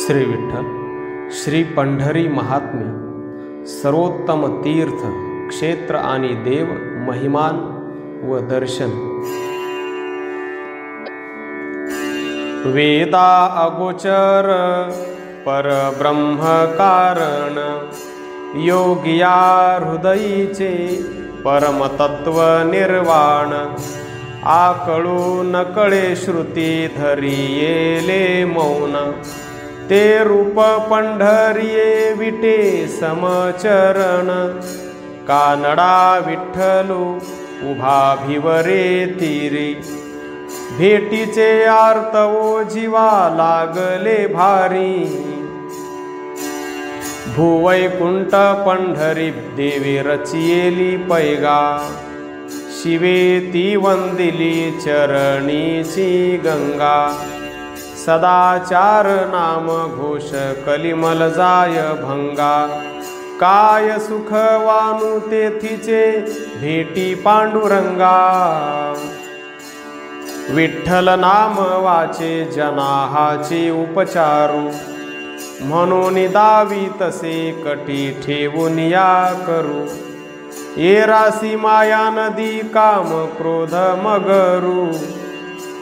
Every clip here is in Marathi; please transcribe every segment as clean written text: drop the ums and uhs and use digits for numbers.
श्री विठ्ठल श्री पंढरी महात्म्य सर्वोत्तम तीर्थ क्षेत्र आणि देव महिमान व दर्शन। वेदा अगोचर परब्रह्म कारण योगिया हृदयीचे परमतत्व निर्वाण। आकळू नकळे श्रुती धरियेले मौन ते रूप पंढरिये विटे समचरण। कानडा विठ्ठलू उभा भिवरे तीरी भेटीचे आर्तवो जीवा लागले भारी। भूवैकुंठ पंढरी देवी रचियेली पैगा शिवे ती वंदिली चरणीची गंगा। सदाचार नाम घोष कलिमल जाय भंगा। काय सुख वानू तेथीचे भेटी पांडुरंगा। विठ्ठल नाम वाचे जनाहाचे उपचारू म्हणून दावी तसे कटी ठेवून या करू। ये रासी माया नदी काम क्रोध मगरू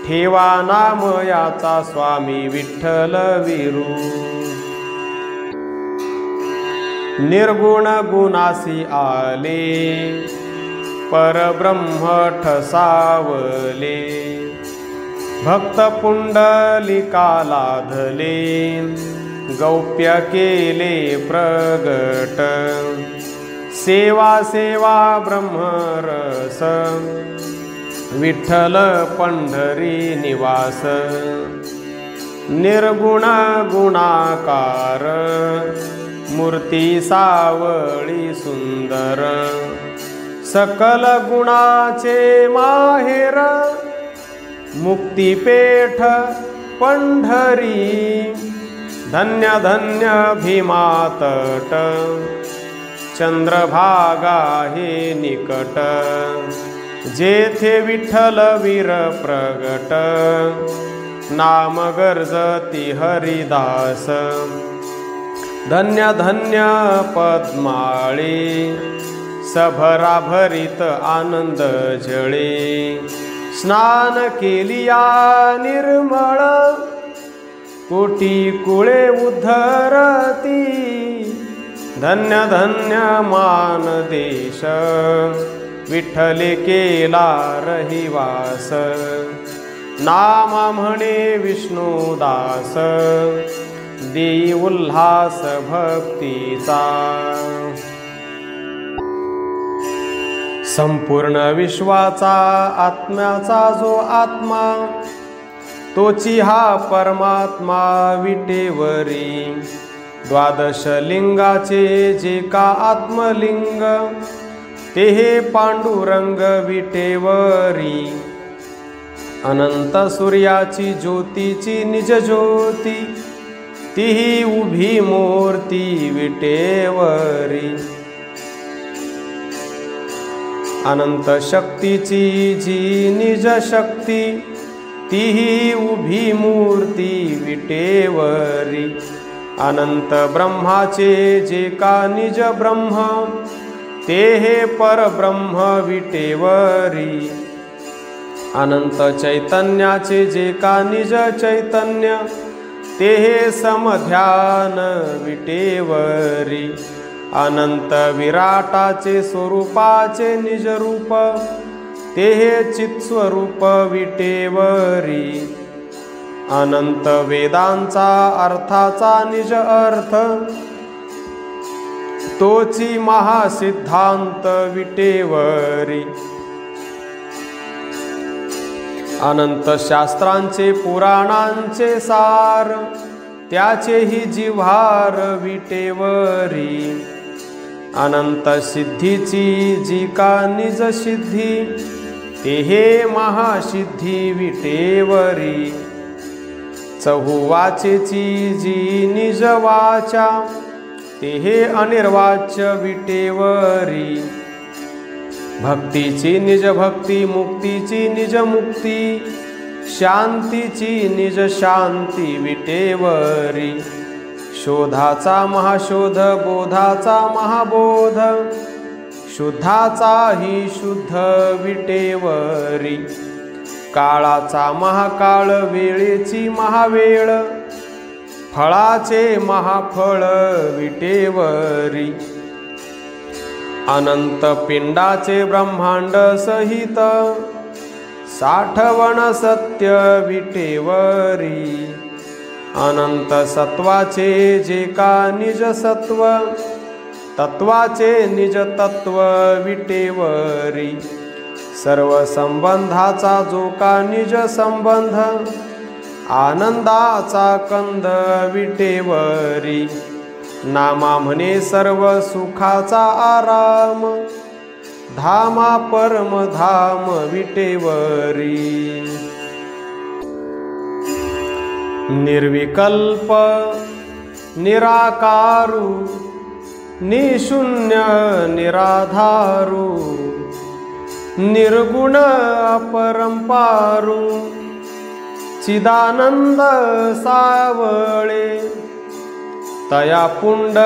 ठेवा नाम याचा स्वामी विठ्ठल वीरू। निर्गुण गुणासी आले परब्रह्म ठसावले। भक्त पुंडलिका लाधले गौप्य केले प्रगट। सेवा सेवा ब्रह्मरस विठ्ठल पंढरी निवास। निर्गुण गुणाकार मूर्ती सावळी सुंदर। सकल गुणाचे माहेर मुक्तिपेठ पंढरी। धन्य धन्य भीमातट चंद्रभागा हे निकट। जेथे विठ्ठल वीर प्रगट नाम गर्जती हरिदास। धन्य धन्य पद्माळे सभरा भरित आनंद झळे। स्नान केलिया निर्मळ कोटी कुळे उद्धरती। धन्य धन्य मान देश विठ्ठले केला रहिवास। नाम म्हणे विष्णुदास देई उल्हास भक्तीचा। संपूर्ण विश्वाचा आत्म्याचा जो आत्मा तोची हा परमात्मा विटेवरी। द्वादश लिंगाचे जे का आत्मलिंग ते हे पांडुरंग विटेवरी। अनंत सूर्याची ज्योतीची निज ज्योती तीही उभी मूर्ती विटेवरी। अनंत शक्तीची जी निज शक्ती तीही उभी मूर्ती विटेवरी। अनंत ब्रह्माचे जे का निज ब्रह्म ते हे परब्रह्म विटेवरी। अनंत चैतन्याचे जे का निज चैतन्य ते हे समध्यान विटेवरी। अनंत विराटाचे स्वरूपाचे निज रूप ते हे चित्स्वरूप विटेवरी। अनंत वेदांचा अर्थाचा निज अर्थ तोची महासिद्धांत विटेवरी। अनंत शास्त्रांचे पुराणांचे सार त्याचेही जिव्हार विटेवरी। अनंत सिद्धीची जी का निज सिद्धी ते हे महासिद्धी विटेवरी। चहुवाचेची जी निज वाचा ते हे अनिर्वाच्य विटेवरी। भक्तीची निज भक्ती मुक्तीची निज मुक्ती शांतीची निज शांती विटेवरी। शोधाचा महाशोध बोधाचा महाबोध शुद्धाचाही शुद्ध विटेवरी काळाचा महाकाळ वेळेची महावेळ फळाचे महाफळ विटेवरी अनंत पिंडाचे ब्रह्मांड सहित साठवण सत्य विटेवरी अनंत सत्वाचे जे का निज सत्व तत्वाचे निज तत्व विटेवरी सर्व संबंधाचा जो का निज संबंध आनंदाचा कंद विटेवरी नामा म्हणे सर्व सुखाचा आराम धामा परम धाम विटेवरी निर्विकल्प निराकारू निशून्य निराधारू निर्गुण अपरंपारू चिदानंद सावळे तया पुंडलिकासाठी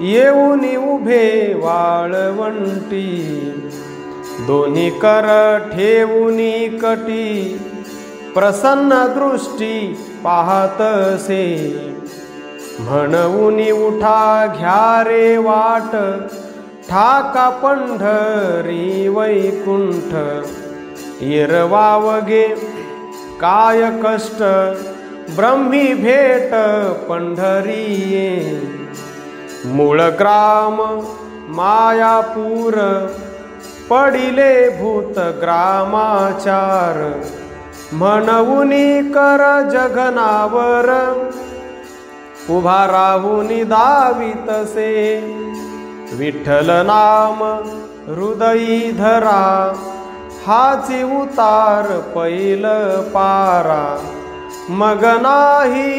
येऊनी उभे वाळवंटी दोन्ही कर ठेवूनी कटी प्रसन्न दृष्टी पाहतसे म्हणूनी उठा घ्या रे वाट ठाका पंढरी वैकुंठ येरवावगे काय कष्ट ब्रह्मी भेट पंढरीये मूळ ग्राम मायापूर पडिले भूत ग्रामाचार म्हणूनी कर जगनावर उभा राहुनी दावितसे विठ्ठल नाम हृदयी धरा हाची उतार पैल पारा मग नाही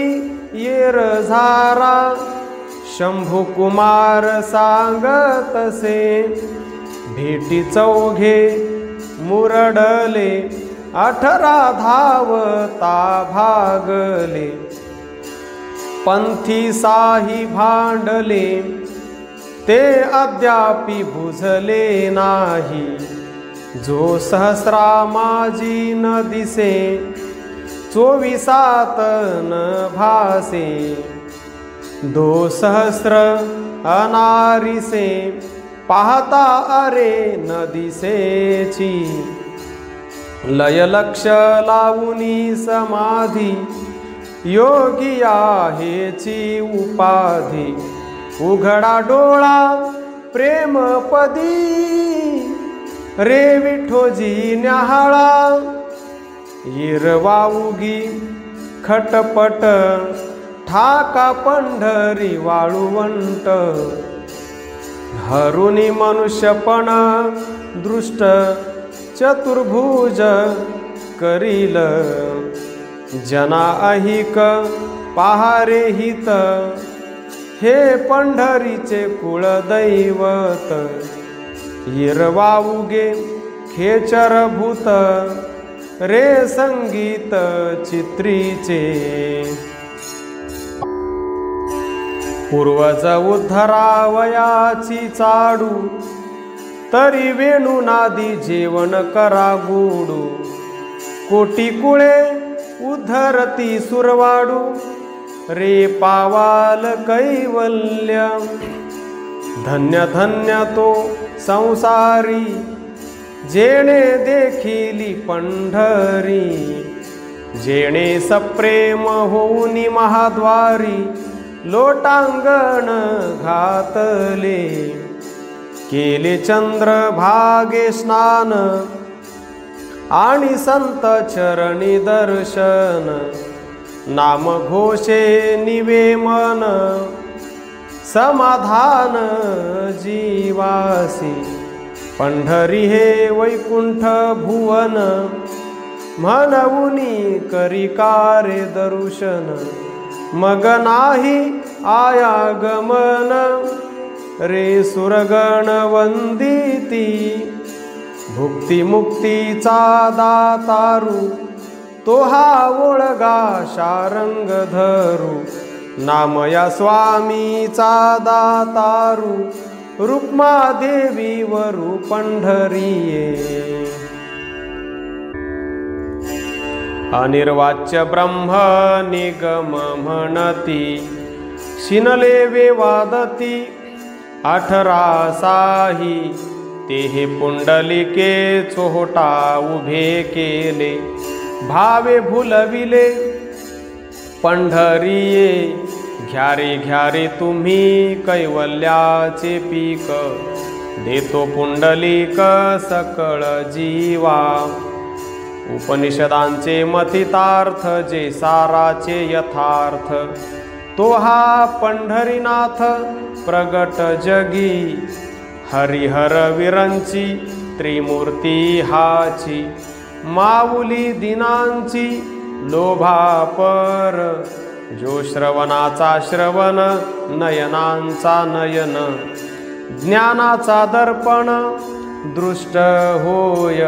येर झारा शंभू कुमार सांगतसे भेटी चौघे मुरडले 18 धावता भागले पंथी साही भांडले ते अद्यापि बुझले नाही जो सहस्रा माझी न दिसे 24 न भासे 2 सहस्र अनारिसे पाहता अरे न दिसेची लय लक्ष लावुनी समाधी योगी आहेची उपाधी उघडा डोळा प्रेमपदी रे विठोजी न्याहाळा येरवाउगी खटपट ठाका पंढरी वाळुवंट हरुनी मनुष्यपण दृष्ट चतुर्भुज करील जना अहिक पहारे हित हे पंढरीचे कुळदैवत येरवाउगे खेचरभूत रे संगीत चित्रीचे पूर्वज उद्धरावयाची चाडू तरी वेणुनादी जेवण करा गोडू कोटी कुळे उद्धरती सुरवाडू रे पावाल कैवल्य धन्य धन्य तो संसारी जेणे देखिली पंढरी जेणे सप्रेम होऊनी महाद्वारी लोटांगण घातले केले चंद्रभागे स्नान आणि संत चरणी दर्शन नाम घोषे निवे मन समाधान जीवासी पंढरी हे वैकुंठ भुवन म्हणूनी करी कार्य दर्शन मग नाही आयागमन रे सुरगण वंदिती भुक्ती मुक्तीचा दातारू तो हा ओळगा शारंग धरू, नामया स्वामीचा दातारू, रुक्मा देवी वरू पंढरीये. अनिर्वाच्य ब्रह्म निगम म्हणती, शिनले वेवादती 18 साही, तेहे पुंडलिके चोहोटा उभे केले, भावे भुलविले पंढरीये. घ्यारे घ्यारे तुम्ही कैवल्याचे पीक, देतो पुंडलिक सकळ जीवा. उपनिषदांचे मथितार्थ जे साराचे यथार्थ, तो हा पंढरीनाथ प्रगट जगी. हरिहर विरंची त्रिमूर्ती हाची, माऊली दिनांची लोभापर. जो श्रवणाचा श्रवण, नयनांचा नयन, ज्ञानाचा दर्पण दृष्ट होय.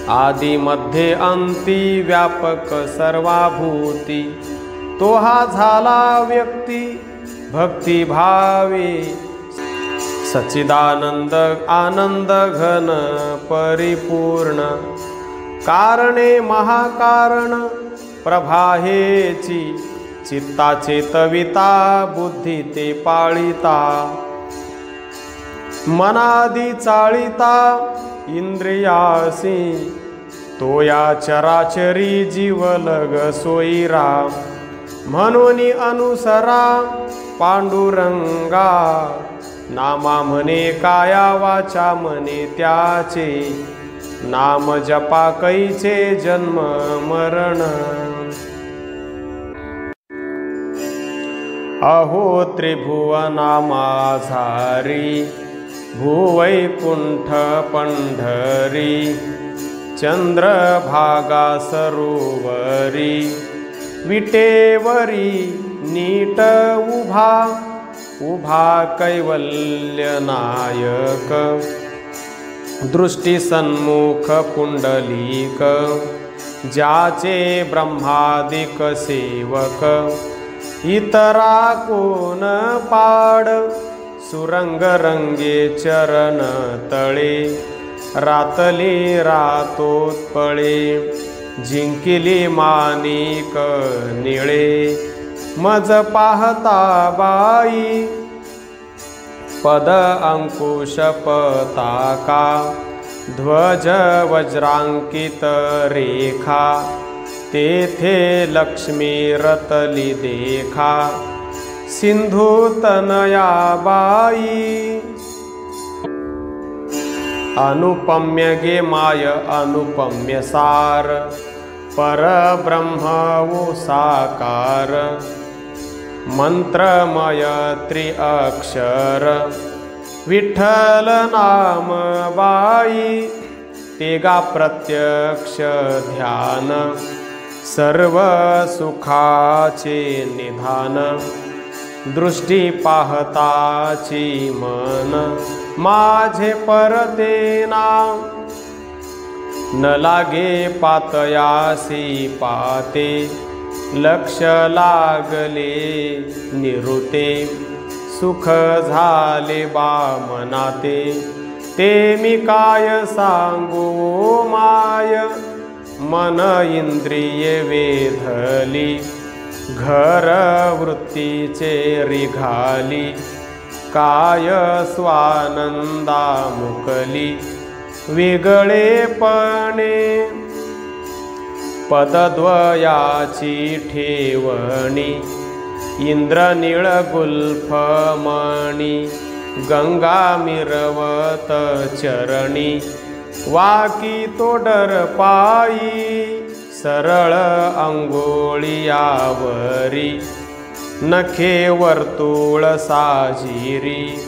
आदि मध्ये अंती व्यापक सर्वाभूती, तो हा झाला व्यक्ती भक्ती भावे. सच्चिदानंद आनंद घन परिपूर्ण, कारणे महाकारण प्रभाहेची. चित्ताचे तविता बुद्धी ते पाळिता, मनादी चाळिता इंद्रियासी. तो या चराचरी जीवलग सोयीरा, म्हणून अनुसरा पांडुरंगा. नामा म्हणे काया वाचा म्हणे त्याचे, नाम जपा कैचे जन्म मरण. अहो त्रिभुवना माझारी, भूवैकुंठ पंढरी. चंद्रभागा सरोवरी, विटेवरी नीट उभा. उभा कैवल्य नायक, दृष्टी सन्मुख पुंडलिक. ज्याचे ब्रह्मादिक सेवक, इतरा कोण पाड. सुरंग रंगे चरण तळे, रातली रातोत्पळे. जिंकिली माणिक निळे, मज पाहता बाई. पद अंकुश पताका, ध्वज वज्रांकित रेखा. तेथे लक्ष्मी रतली देखा, सिंधू तनया बाई. अनुपम्य गे माय अनुपम्य सार, परब्रह्म वो साकार. मंत्रमय त्रिअक्षर, विठ्ठल नाम बाई. तेगा प्रत्यक्ष ध्यान, सर्व सुखाचे निधान. दृष्टी पाहताची मन, माझे परतेना. न लागे पातयासी पाते, लक्ष लागले निरुते. सुख झाले बा मनाते, ते मी काय सांगू माय. मन इंद्रिये वेधली, घर वृत्तीचे रिघाली. काय स्वानंदा मुकली, वेगळेपणे. पदद्वयाची ठेवणी, इंद्रनीळ गुल्फमणी. गंगा मिरवत चरणी, वाकी तोडर पायी. सरळ अंघोळीयावरी, नखे वर्तुळ साजिरी.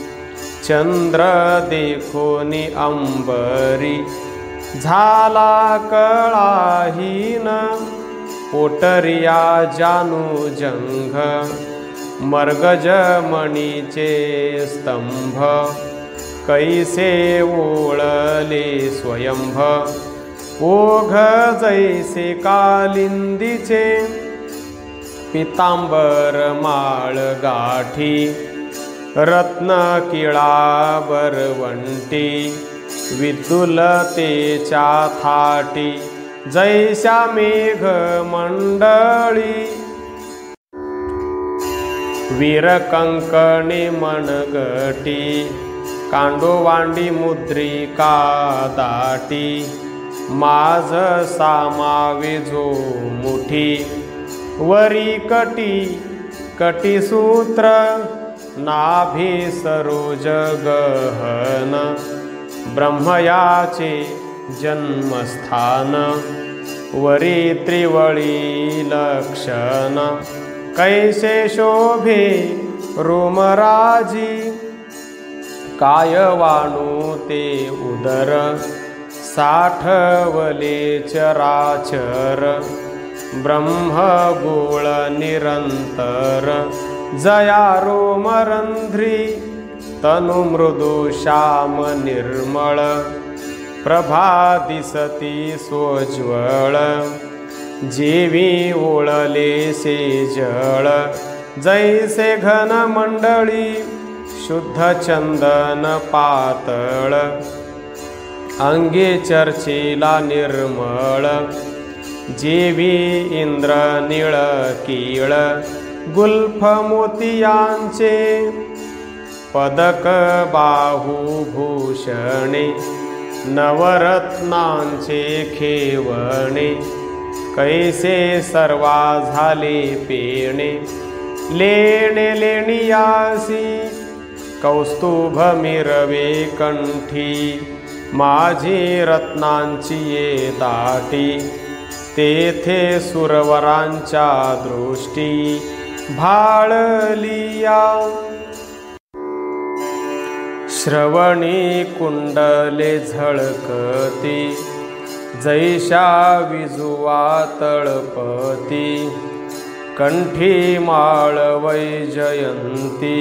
चंद्र देखोनी अंबरी, झाला कळाहीन. पोटरिया जानू जंघ, मर्गज मणीचे स्तंभ. कैसे ओळले स्वयंभ, ओघ जैसे कालिंदीचे पितांबर माळ गाठी रत्न किळा बरवंटी विदुलतेच्या थाटी जैसा मेघ मंडळी वीरकंकणी मनगटी कांडोवांडी मुद्रिका दाटी माझ सामावे जो मुठी वरी कटीसूत्र नाभी सरोज गहन ब्रह्मयाचे जन्मस्थान वरी त्रिवळी लक्षण कैसे शोभे रोमराजी काय वाणू ते उदर साठवले चराचर ब्रह्मगोळ निरंतर जया रोमरंध्री तनु मृदु श्याम निर्मळ प्रभा दिसती सोज्वळ जेवी ओळले से जळ जैसे घन मंडळी शुद्ध चंदन पातळ अंगे चर्चेला निर्मळ जेवी इंद्र निळ कीळ गुल्फ मोतियांचे पदक बाहुभूषणे नवरत्नांचे खेवणे कैसे सर्वा झाले पेणे लेणे लेणियासी कौस्तुभ मिरवे कंठी माझी रत्नांची ये दाटी तेथे सुरवरांच्या दृष्टी भाळलिया श्रवणी कुंडले झळकती जैशा विजुवा तळपती कंठी माळ वैजयंती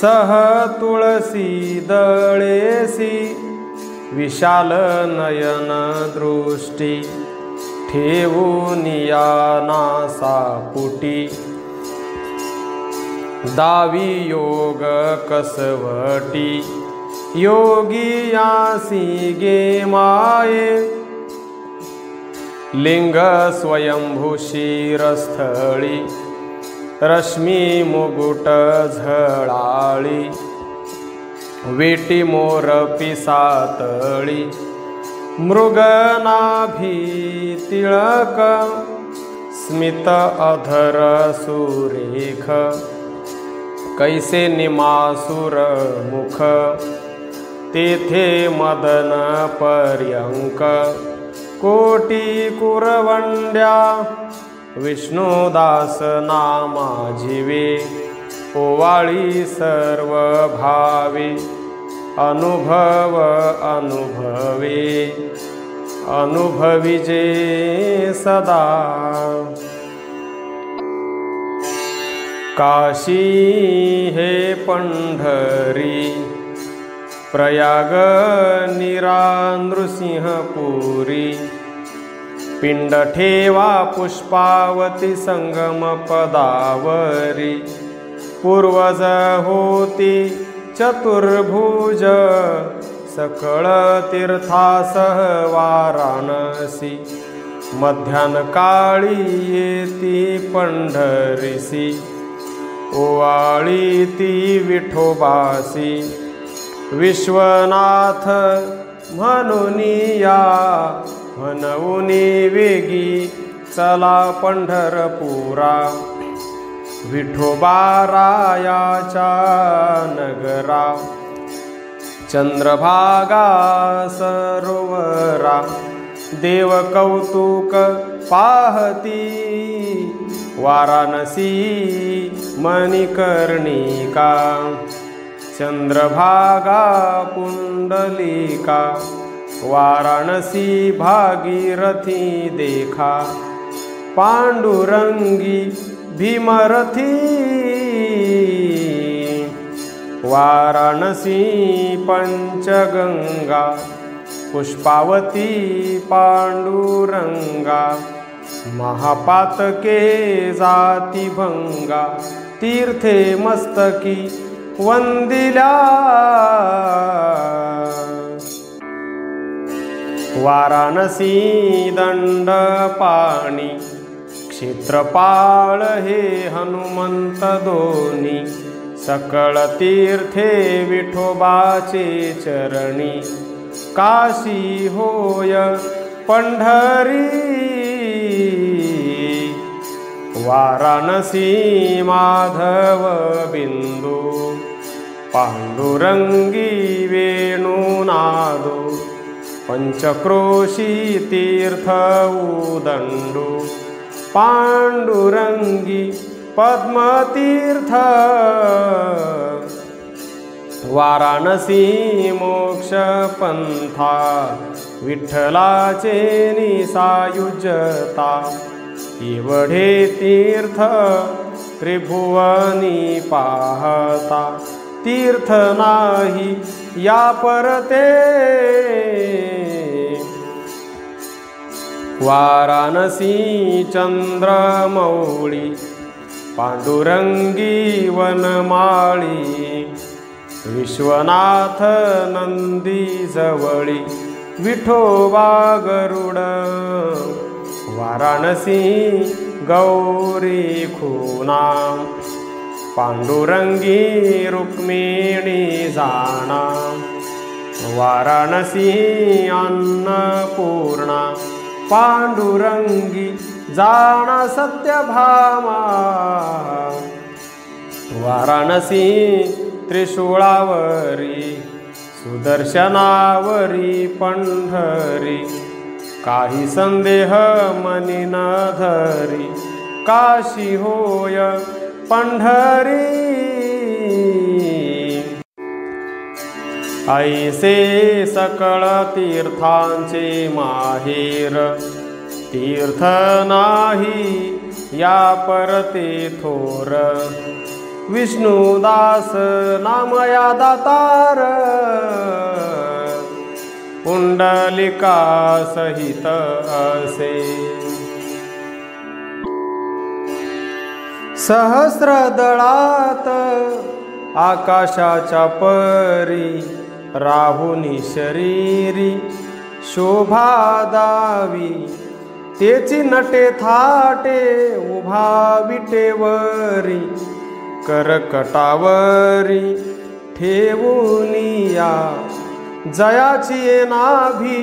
सह तुळसी दळेसी विशाल नयन दृष्टी ठेवूनिया नासापुटी दावी योग कसवटी योगी यासी गे माये लिंग स्वयंभू शिरस्थळी रश्मी मुकुट झळाळी वेटी मोर पिसातळी मृगनाभी तिळक स्मित अधर सुरेख कैसे निमासुर मुख तेथे मदन पर्यंक कोटी कुरवंड्या विष्णुदास नामा जीवे ओवाळी सर्व भावे अनुभव अनुभवे अनुभविजे सदा काशी हे पंढरी प्रयाग निरा नृसिंहपुरी पिंड ठेवा पुष्पावती संगम पदावरी पूर्वज होती चतुर्भुज सकळ तीर्थासह वाराणसी मध्यान काळी येती पंढरीसी ओवाळी ती विठोबासी विश्वनाथ म्हणूनिया म्हणूनी वेगी चला पंढरपुरा विठोबारायाच्या नगरा चंद्रभागा सरोवरा देव कौतुक पाहती वाराणसी मणिकर्णिका चंद्रभागा पुंडलिका वाराणसी भागीरथी देखा पांडुरंगी भीमरथी वाराणसी पंचगंगा पुष्पावती पांडुरंगा, महापातके जाती भंगा, तीर्थे मस्तकी वंदिल्या, वाराणसी दंडपाणी, क्षेत्रपाळ हे हनुमंत दोन्ही, सकळ तीर्थे विठोबाचे चरणी, काशी होय पंढरी, वाराणसी माधव बिंदू, पांडुरंगी वेणुनादो, पंचक्रोशी तीर्थ उदंडू, पांडुरंगी पद्मतीर्थ, वाराणसी मोक्ष पंथा, विठ्ठलाचे निसायुज्यता, एवढे तीर्थ त्रिभुवनी पाहता, तीर्थ नाही या परते, वाराणसी चंद्रमौळी, पांडुरंगी वनमाळी, विश्वनाथ नंदी जवळी, विठोबा गरुड, वाराणसी गौरी खुना, पांडुरंगी रुक्मिणी जाना, वाराणसी अन्नपूर्णा, पांडुरंगी जाना सत्यभामा, वाराणसी त्रिशूळावरी, सुदर्शनावरी पंढरी, काही संदेह मनी न धरी, काशी होय पंढरी, ऐसे सकळ तीर्थांचे माहेर, तीर्थ नाही या परते थोर, विष्णुदास नामया दातार, पुंडलिका सहित असे, सहस्रदळात आकाशाच्या परी, राहुनी शरीरी शोभा दावी, तेची नटे थाटे उभा विटेवरी, करकटावरी ठेवूनिया, जयाची नाभी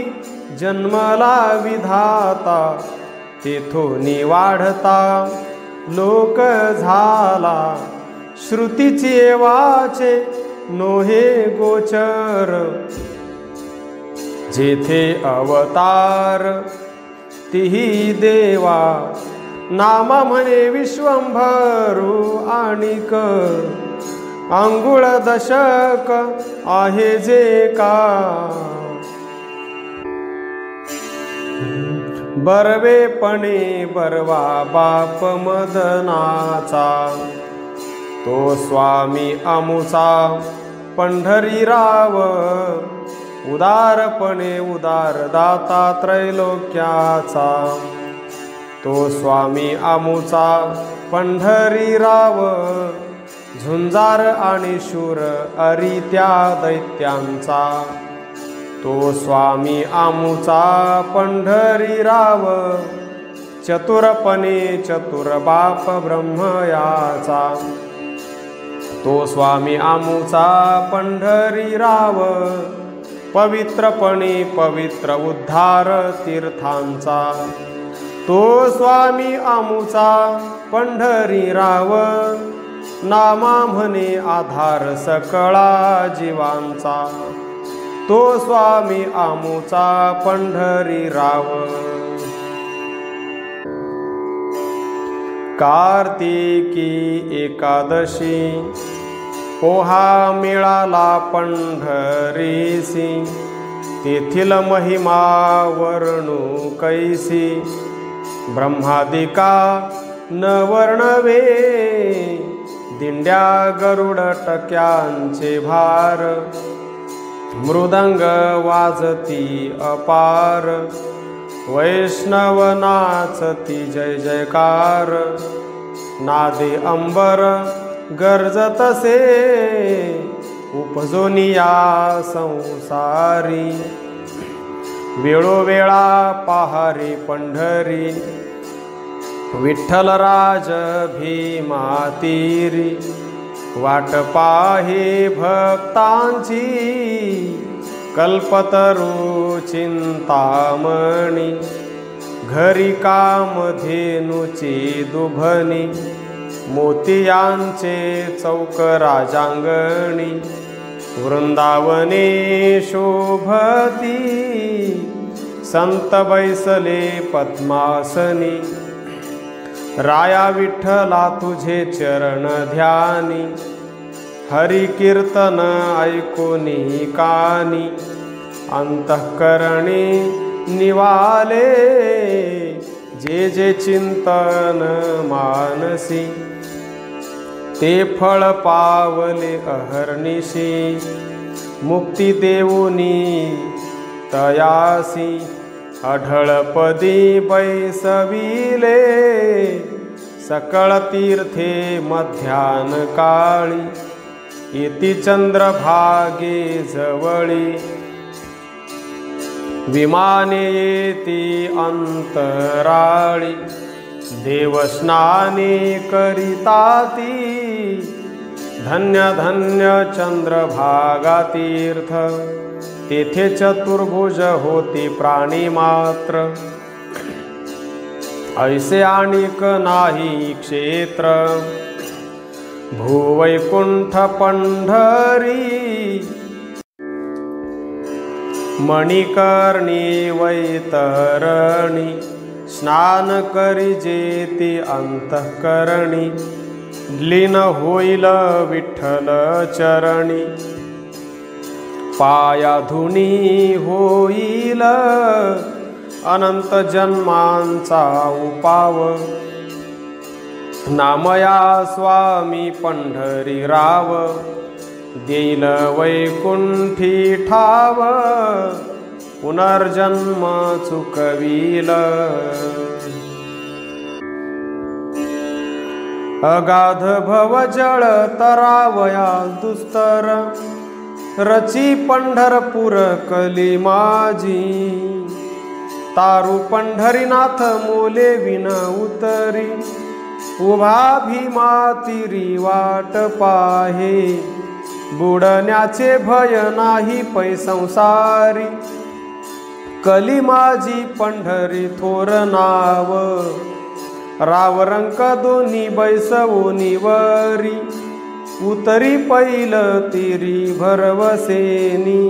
जन्मला विधाता, तेथोनी वाढता लोक झाला, श्रुतीची वाचे नोहे गोचर, जेथे अवतार तिही देवा, नामा म्हणे विश्वंभरू आणिक, अंगुळ दशक आहे जे का, बरवेपणे बरवा बाप मदनाचा, तो स्वामी अमुचा पंढरीराव, उदारपणे उदार दाता त्रैलोक्याचा, तो स्वामी अमुचा पंढरीराव, झुंजार आणि शूर अरित्या दैत्यांचा, तो स्वामी आमुचा पंढरीराव, चतुरपणे चतुर बाप ब्रह्मयाचा, तो स्वामी आमुचा पंढरीराव, पवित्रपणे पवित्र उद्धार तीर्थांचा, तो स्वामी आमुचा पंढरीराव, नामा म्हणे आधार सकळा जीवांचा, तो स्वामी आमुचा पंढरीराव. कार्तिकी एकादशी पोहा मिळाला पंढरीसी, तेथील महिमा वर्णू कैसी, ब्रह्मादिका न वर्णवे, दिंड्या गरुड टक्यांचे भार, मृदंग वाजती अपार, वैष्णव नाचती जय जयकार, नादे अंबर गर्जतसे, उपजोनिया संसारी, वेळोवेळा पहारी पंढरी, विठ्ठलराज भीमातीरी, वाट पाहे भक्तांची, कल्पतरू चिंतामणी, घरी कामधेनूची दुभनी, मोतियांचे चौक राजांगणी, वृंदावने शोभती, संत बैसले पद्मासनी, राया विठ्ठला तुझे चरण ध्यानी, हरि कीर्तन ऐकोनी कानी, अंतःकरणी निवाले, जे जे चिंतन मानसी, ते फळ पावले अहर्निशी, मुक्ती देऊनी तयासी, अढळपदी बैसविले, सकळ तीर्थे मध्यान काळी, येती चंद्रभागे जवळी, विमाने येती अंतराळी, देवस्नाने करिताती, धन्य धन्य चंद्रभागा तीर्थ, तेथे चतुर्भुज होती प्राणी मात्र, ऐसे आणिक नाही क्षेत्र, भूवैकुंठ पंढरी, मणिकर्णी वैतरणी, स्नान करी जेती अंतःकरणी, लीन होईल विठ्ठल चरणी, पायाधुनी होईल अनंत जन्मांचा उपाव, नामया स्वामी पंढरी राव, देईल वैकुंठी ठाव, पुनर्जन्म चुकविल, अगाध भवजळ तरावया दुस्तर, रची पंढरपूर कली माझी, तारू पंढरीनाथ मोले विन उतरी, उभा भीमातीरी वाट पाहे, बुडण्याचे भय नाही पै संसारी, कली माझी पंढरी थोर नाव, राव रंक दोन्ही बैसवोनी वरी, उतरी पैल तिरी भरवसेनी,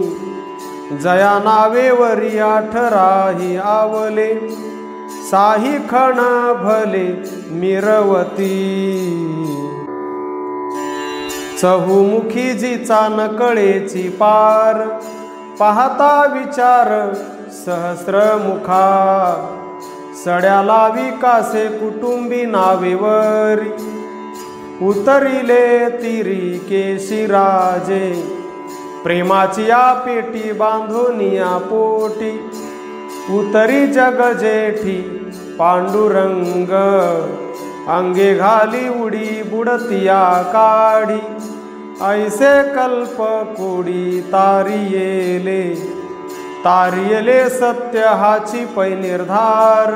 जया नावेवरी आठराही आवले, साही खण भले मिरवती, चहुमुखी जिचा नकळेची पार, पाहता विचार सहस्रमुखा, सड्याला विकासे कुटुंबी नावेवरी, उतरिले तिरी केशिराजे, प्रेमाची या पेटी बांधोनिया पोटी, उतरी जग जेठी पांडुरंग, अंगे घाली उडी बुडतिया काढी, ऐसे कल्प कोडी तारियेले, तारियले सत्य हाची पै निर्धार,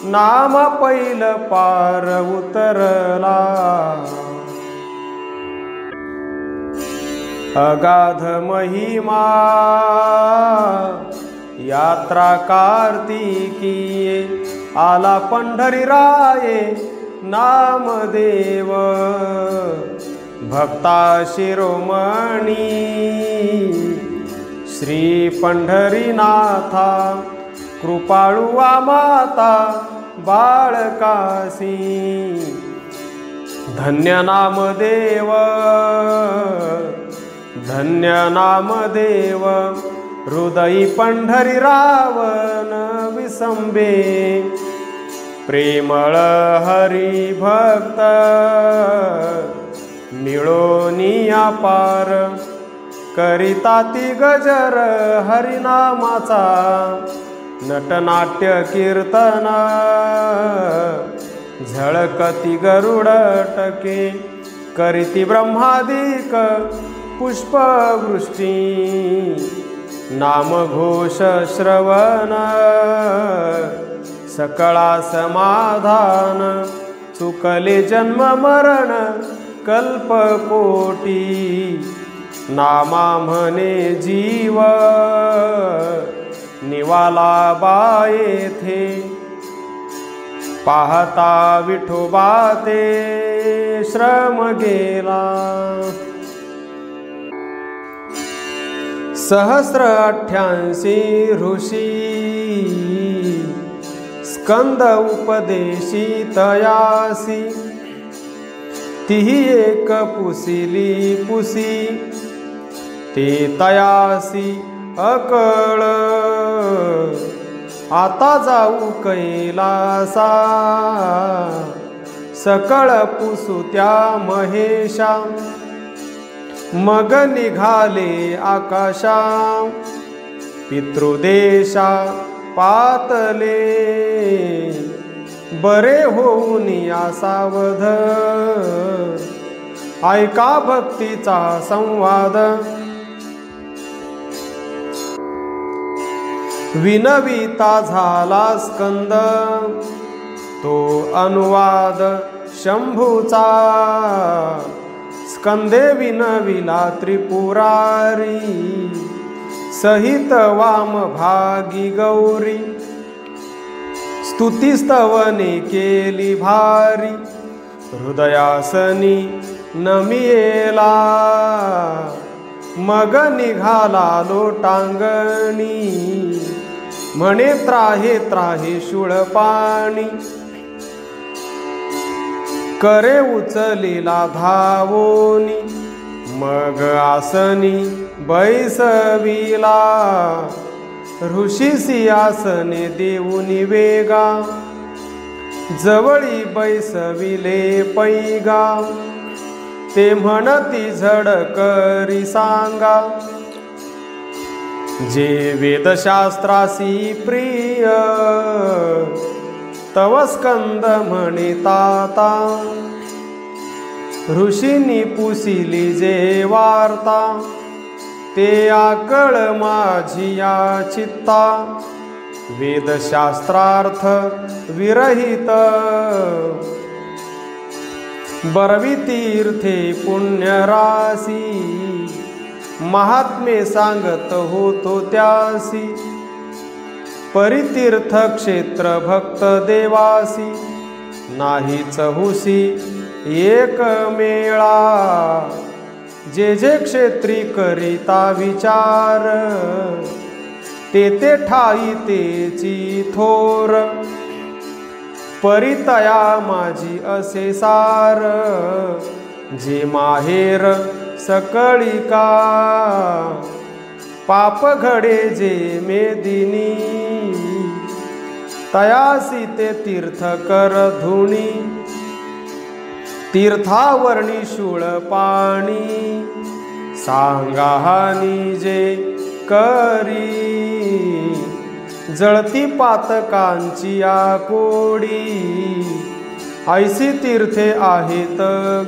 नाम पैल पार उतरला, अगाध महिमा यात्रा कार्तिकीये, आला पंढरी राये नामदेव, भक्ता शिरोमणी, श्री पंढरीनाथा, कृपाळू माता बाळकासी, धन्य नामदेव, धन्य नामदेव, हृदयी पंढरी रावण विसंबे, प्रेमळ हरी भक्त मिळोनिया पार, करिता ती गजर हरिनामाचा नटनाट्य कीर्तन झळकती गरुड टके करीती ब्रह्मादिक पुष्पवृष्टी नामघोष श्रवण सकळा समाधान चुकले जन्म मरण कल्पकोटी नामा म्हणे जीव निवाला बायेथे पाहता विठोबा ते श्रम गेला 688 ऋषी स्कंद उपदेशी तयासी तिही एक पुसिली पुसी ते तयासी अकळ आता जाऊ कैलासा सकळ पुसू त्या महेशा मग निघाले आकाशा पितृदेशा पातले बरे होऊन या सावध ऐका भक्तीचा संवाद विनविता झाला स्कंद तो अनुवाद शंभूचा स्कंदे विनविला त्रिपुरारी सहित वाम भागी गौरी स्तुतिस्तवने केली भारी हृदयासनी नमियेला मग निघाला लोटांगणी म्हणे त्राहे त्राहे शूळ पाणी करे उचलिला धावोनी मग आसनी बैसविला ऋषी आसने देऊनी वेगा जवळी बैसविले पैगा ते म्हणती झड करी सांगा जे वेदशास्त्रासी प्रिय तव स्कंद म्हणे ताता ऋषींनी पुसिली जे वार्ता ते आकळ माझी या चित्ता वेदशास्त्रार्थ विरहित बरवी तीर्थे पुण्यरासी महात्मे सांगत होतो त्यासी परितीर्थ क्षेत्र भक्त देवासी नाहीच हुसी एक मेळा जे जे क्षेत्री करिता विचार ते ठाई तेची थोर परितया माझी असे सार जे माहेर सकळिका पाप घडे जे मेदिनी तयासी ते तीर्थ कर धुणी तीर्थावर्णी शूळ पाणी सांगाहानी जे करी जळती पातकांची या कोडी ऐसी तीर्थे आहेत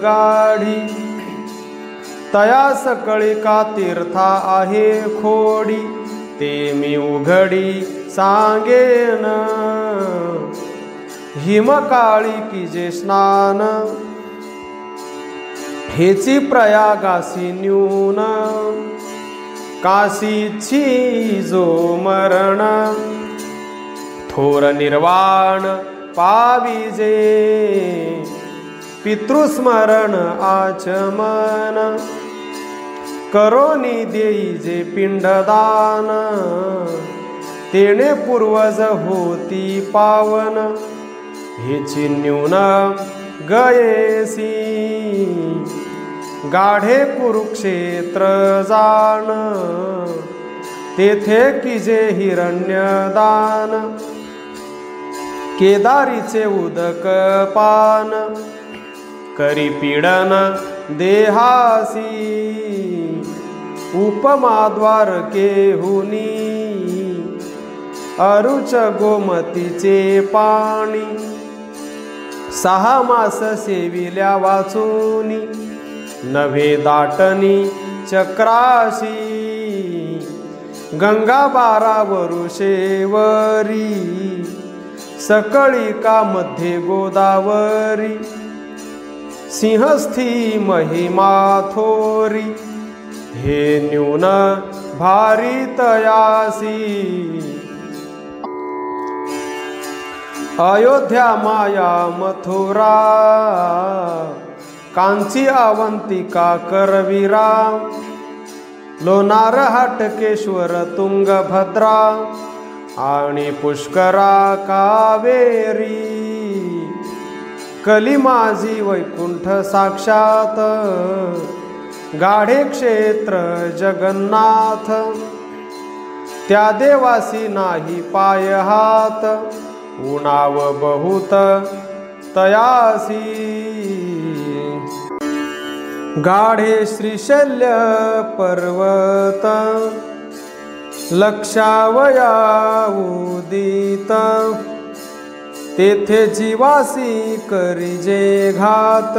गाढी तया सकळिका तीर्था आहे खोडी ते मी उघडी सांगेन हिमकाळी की जे स्नान हेची प्रयागासी न्यून काशीची जो मरण थोर निर्वाण पाविजे पितृस्मरण आचमन करोनी देई जे पिंडदान तेणे पूर्वज होती पावन हेची न्यून गयेसी गाढे कुरुक्षेत्र जाण तेथे की जे हिरण्यदान केदारीचे उदक पान करी पीडन देहासी उपमा द्वारकेहुनी अरुच गोमतीचे पाणी 6 मास सेविल्या वाचूनी नवे दाटणी चक्राशी गंगा 12 वरुषेवरी सकळिका मध्ये गोदावरी सिंहस्थी महिमा थोरी हे न्यून भारी तयासी अयोध्या माया मथुरा कांची अवंतिका करवीरा लोणार हाटकेश्वर तुंगभद्रा आणि पुष्करा कावेरी कली माझी वैकुंठ साक्षात गाढे क्षेत्र जगन्नाथ त्या देवासी नाही पाय हात उणाव बहुत तयासी गाढे श्रीशैल्य पर्वत लक्षावया उदित तेथे जीवासी करिजे घात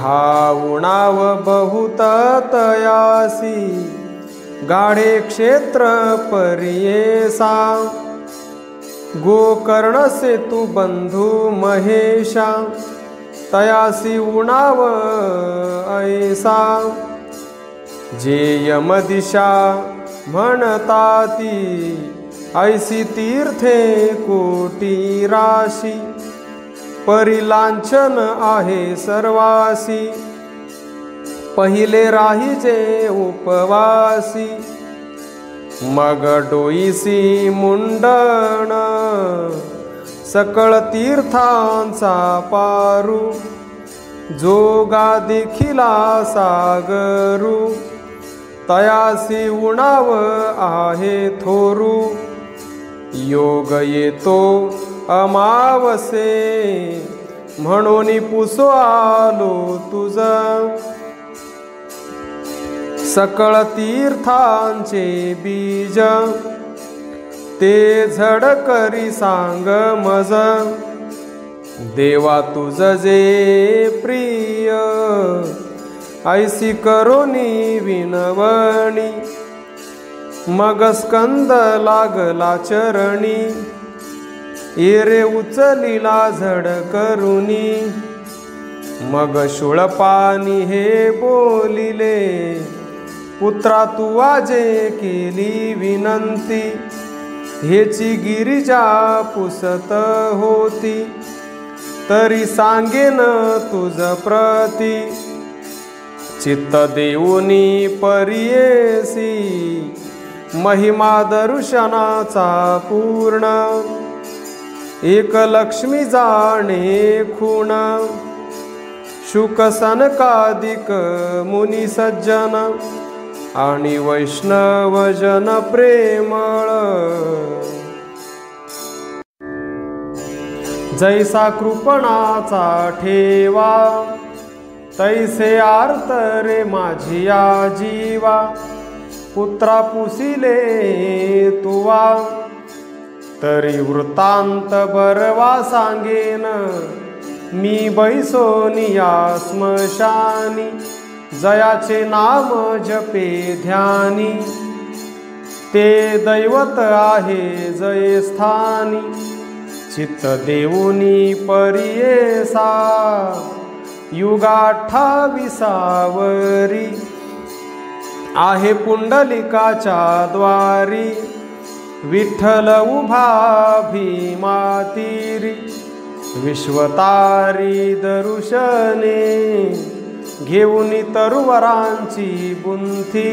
हा उणाव बहुत तयासी गाढे क्षेत्र परियेसा गोकर्ण सेतु बंधू महेशा तयासी उणाव ऐसा जे यमदिशा म्हणताती ऐसी तीर्थे कोटी राशी परिलांछन आहे सर्वासी पहिले राहीचे उपवासी मग डोईसी मुंडण सकळ तीर्थांचा पारू जोगा देखिला सागरू तयासी उणाव आहे थोरू योग येतो अमावसे म्हणून पुसो आलो तुझ सकळ तीर्थांचे बीज ते झड करी सांग मज देवा तुझ जे प्रिय ऐसी करोनी विनवणी मग स्कंद लागला चरणी येरे उचलिला झड करुनी मग शूळपाणी हे बोलिले पुत्रा तू आजे केली विनंती हेची गिरिजा पुसत होती तरी सांगेन तुझ प्रती चित्त देऊनी परियेसी महिमा दर्शनाचा पूर्ण एक लक्ष्मी जाणे खूण शुक सनकादिक मुनी सज्जन आणि वैष्णव जन प्रेमळ जैसा कृपणाचा ठेवा तैसे आर्त रे माझिया जीवा पुत्रा पुसिले तुवा तरी वृत्तांत बरवा सांगेन मी बैसोनिया स्मशानी जयाचे नाम जपे ध्यानी ते दैवत आहे जय स्थानी चित्त देऊनी परियेसा युगा 28 आहे पुंडलिकाच्या द्वारी विठ्ठल उभा भीमातीरी विश्वतारी दरुशने घेऊनी तरुवरांची बुंथी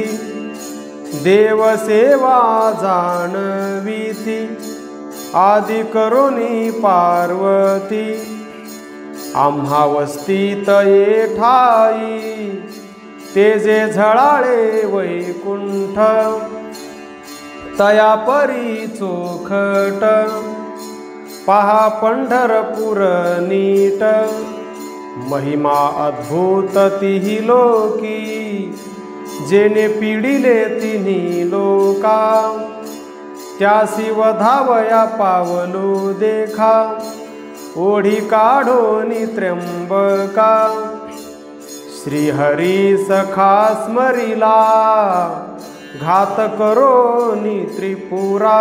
देवसेवा जाणवीती आदि करुणी पार्वती आम्हा वस्तीत ये ठाई ते जे झळाळे वैकुंठ तया परी चोखट पहा पंढरपूर नीट महिमा अद्भुत तिही लोकी जेने पिडिले तिन्ही लोका, त्यासी वधावया पावलो देखा, ओढी काढोनी त्र्यंबका, श्रीहरी सखा स्मरिला, घात करोनी त्रिपुरा,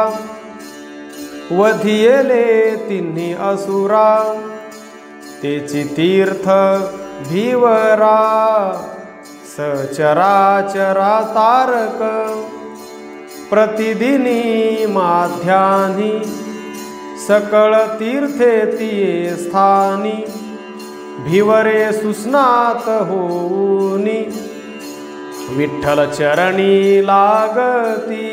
वधियेले तिन्ही असुरा, तेची तीर्थ भीवरा, सचराचरा तारक, प्रतिदिनी माध्यानी, सकळ तीर्थे तिये स्थानी, भीवरे सुस्नात होऊनी, विठ्ठल चरणी लागती,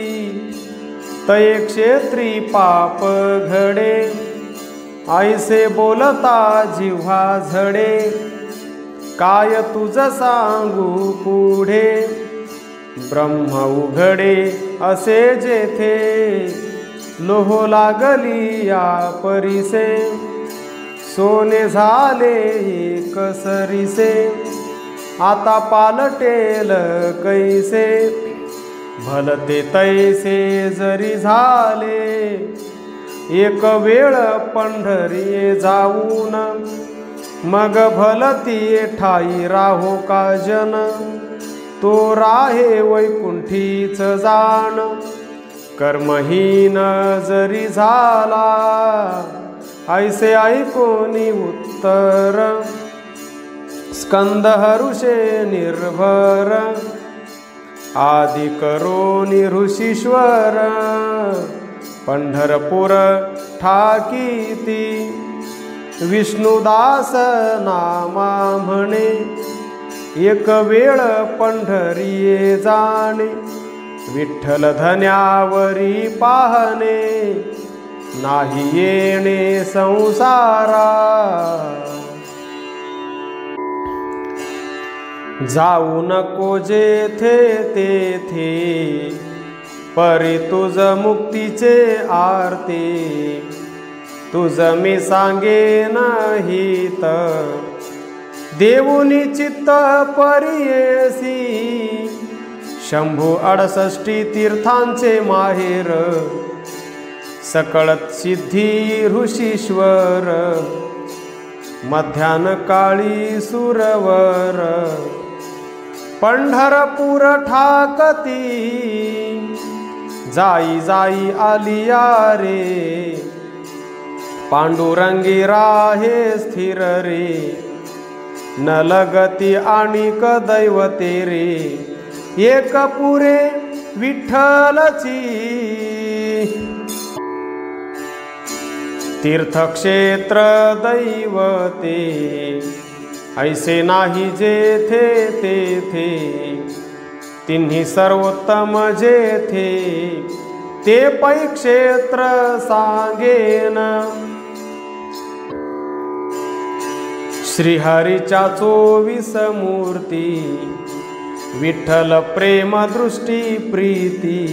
तये क्षेत्री पाप घडे, ऐसे बोलता जिव्हा झडे, काय तुझ सांगू पुढे, ब्रह्म उघडे असे जेथे, लोह लागली या परिसे, सोने झाले एक सरीसे, आता पालटेल कैसे, भलते तैसे जरी झाले, एक वेळ पंढरी जाऊन, मग भलती ठाई राहो का जन, तो राहे वैकुंठीच जाण, कर्महीन जरी झाला, ऐसे ऐकोनी उत्तर, स्कंद हरुषे निर्भर, आदि करोनी ऋषीश्वर, पंढरपूर ठाकीती, विष्णुदास नामा म्हणे, एक वेळ पंढरीये जाणे, विठ्ठल धन्यावरी पाहणे, नाही येणे संसारा, जाऊ नको जेथे तेथे, परी तुझ मुक्तीचे आरते, तुझ मी सांगेन हित, देऊनी चित्त परियेसी, शंभू 68 तीर्थांचे माहेर, सकळ सिद्धी ऋषीश्वर, मध्यान काळी सुरवर, पंढरपूर ठाकती, जाई जाई आलिया रे, पांडुरंगी राहे स्थिर रे, न लगती आणिक दैवते रे, एक पुरे विठ्ठलची, तीर्थक्षेत्र दैवते, ऐसे नाही जेथे तेथे, तिन्ही सर्वोत्तम जेथे, ते पै क्षेत्र सांगेन, श्रीहरीच्या 24 मूर्ती, विठ्ठल प्रेम दृष्टी प्रीती,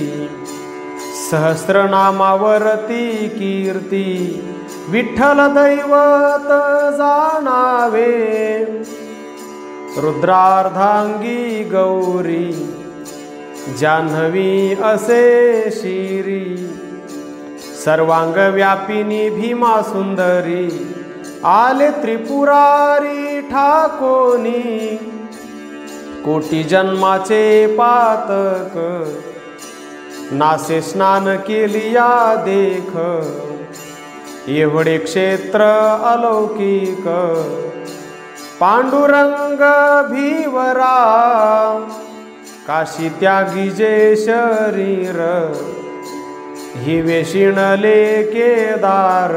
सहस्रनामावरती कीर्ती, विठ्ठल दैवत जाणावे, रुद्रार्धांगी गौरी, जान्हवी असे शिरी, सर्वांग व्यापिनी भीमा सुंदरी, आले त्रिपुरारी ठाकोनी, कोटी जन्माचे पातक, नासे स्नान केलिया देख, एवढे क्षेत्र अलौकिक, पांडुरंग भीवरा, काशी त्यागी जे शरीर, हिवे शिणले केदार,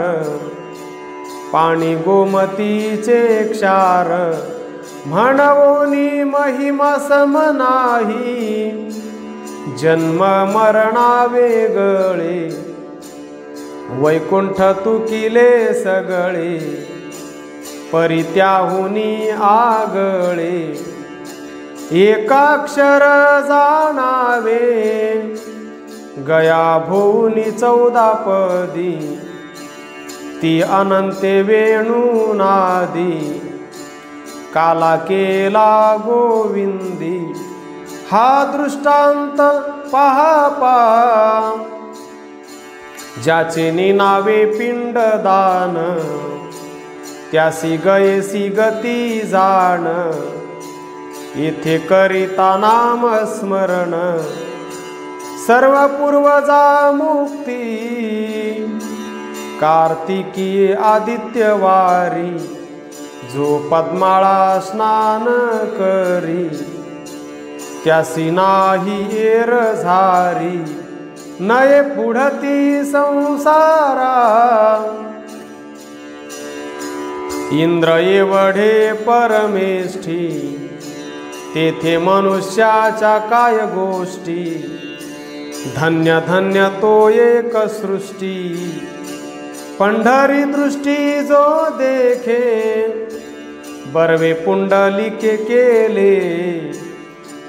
पाणी गोमतीचे क्षार, म्हणवोनी महिमा सम नाही, जन्म मरणा वेगळे, वैकुंठ तुकिले सगळे, परित्याहुनी आगळे, एकाक्षर जाणावे, गया भोवनी 14 पदी, ती अनंते वेणुनादी, काला केला गोविंदी, हा दृष्टांत पहा पा, ज्याचे निनावे पिंडदान, त्यासी गयेसी गती जाण, येथे करिता नाम स्मरण, सर्व पूर्वजा मुक्ती, कार्तिकी आदित्यवारी, जो पद्माळा स्नान करी, त्यासी नाही येर झारी, नये पुढती संसारा, इंद्र एवढे परमेष्ठी, तेथे मनुष्याच्या काय गोष्टी, धन्य धन्य तो एक सृष्टी, पंढरी दृष्टी जो देखे, बर्वे पुंडलिके केले,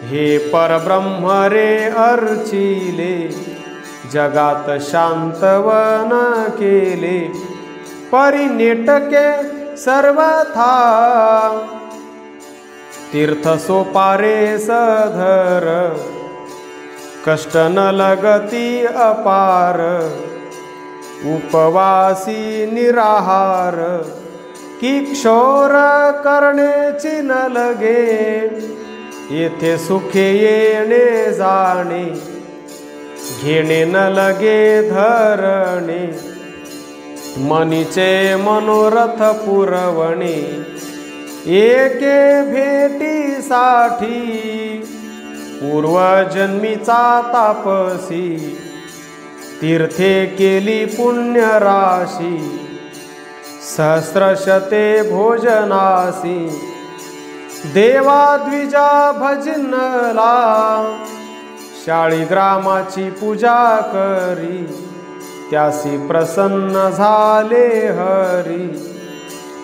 हे परब्रह्म रे अर्चिले, जगात शांतवन केले, परिनेटके सर्वथा, तीर्थ सोपारे सधर, कष्ट न लगती अपार, उपवासी निराहार, किक्षोर करण्याची न लगे, येथे सुखे येणे जाणे, घेणे न लगे धरणे, मनीचे मनोरथ पुरवणे, एके भेटीसाठी, पूर्वजन्मीचा तापसी, तीर्थे केली पुण्यराशी, सहस्रशते भोजनासी, देवा द्विजा भजनला, शाळीग्रामाची पूजा करी, त्यासी प्रसन्न झाले हरी,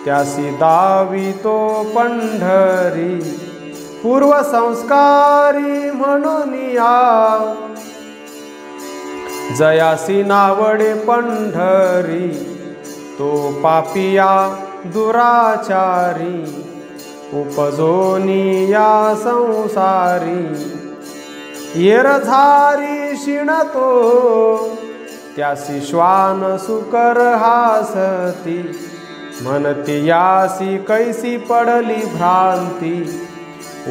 त्यासी दावितो पंढरी, पूर्व संस्कारी म्हणून या, जयासी नावडे पंढरी, तो पापिया दुराचारी, उपजोनी या संसारी, येरझारी शिणतो, त्यासी श्वान सुकर हासती, म्हणती यासी कैसी पडली भ्रांती,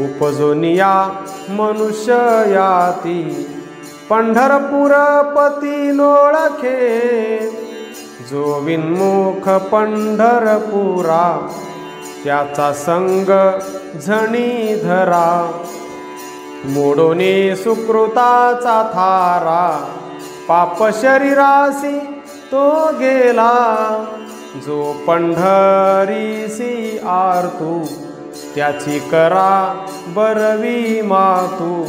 उपजोनिया मनुष्य याती, पंढरपूरपती नोळखे, जो विन्मुख पंढरपुरा, त्याचा संग झणी धरा, मोडोने सुकृताचा थारा, पाप शरीरासी तो गेला, जो पंढरीसी आरतू, त्याची करा बरवी मातू,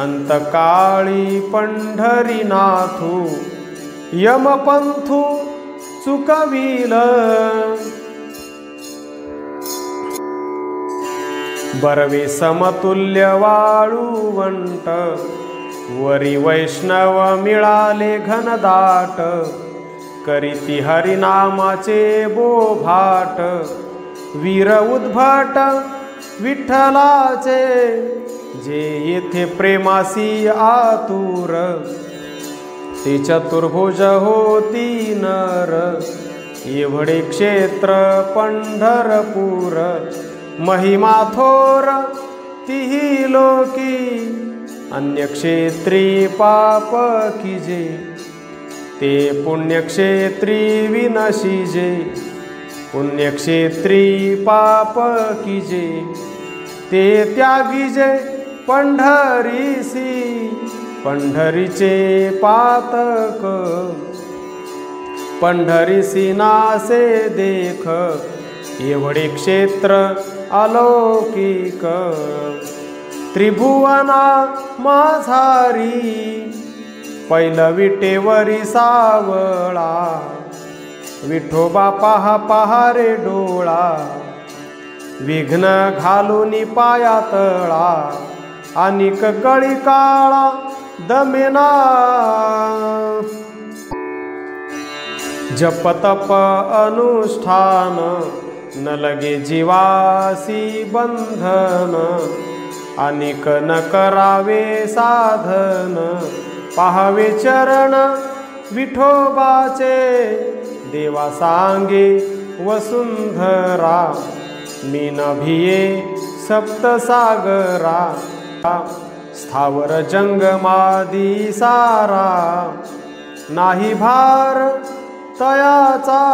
अंतकाळी पंढरीनाथू, यमपंथू चुकविल, बरवे समतुल्य वाळुवंट, वरी वैष्णव मिळाले घनदाट, करीती हरिनामाचे बोभाट, वीर उद्भट विठ्ठलाचे, जे येथे प्रेमासी आतुर, ते चतुर्भुज होती नर, एवढे क्षेत्र पंढरपूर, महिमा थोर तिही लोकी, अन्य क्षेत्री पाप कीजे, ते पुण्यक्षेत्री विनशिजे, पुण्यक्षेत्री पाप कीजे, ते त्यागीजे पंढरीसी, पंढरीचे पातक, पंढरीसी नासे देख, एवढे क्षेत्र अलौकिक, त्रिभुवना माझारी, पैल विटेवरी सावळा, विठोबा पहा पहारे डोळा, विघ्न घालून पाया तळा, अनिक कळी काळा दमेना, जप तप अनुष्ठान, न लगे जीवासी बंधन, अनिक न करावे साधन, पाहावे चरण विठोबाचे, देवा सांगे वसुंधरा, मी न भिये सप्तसागरा, स्थावर जंगमादी सारा, नाही भार तयाचा,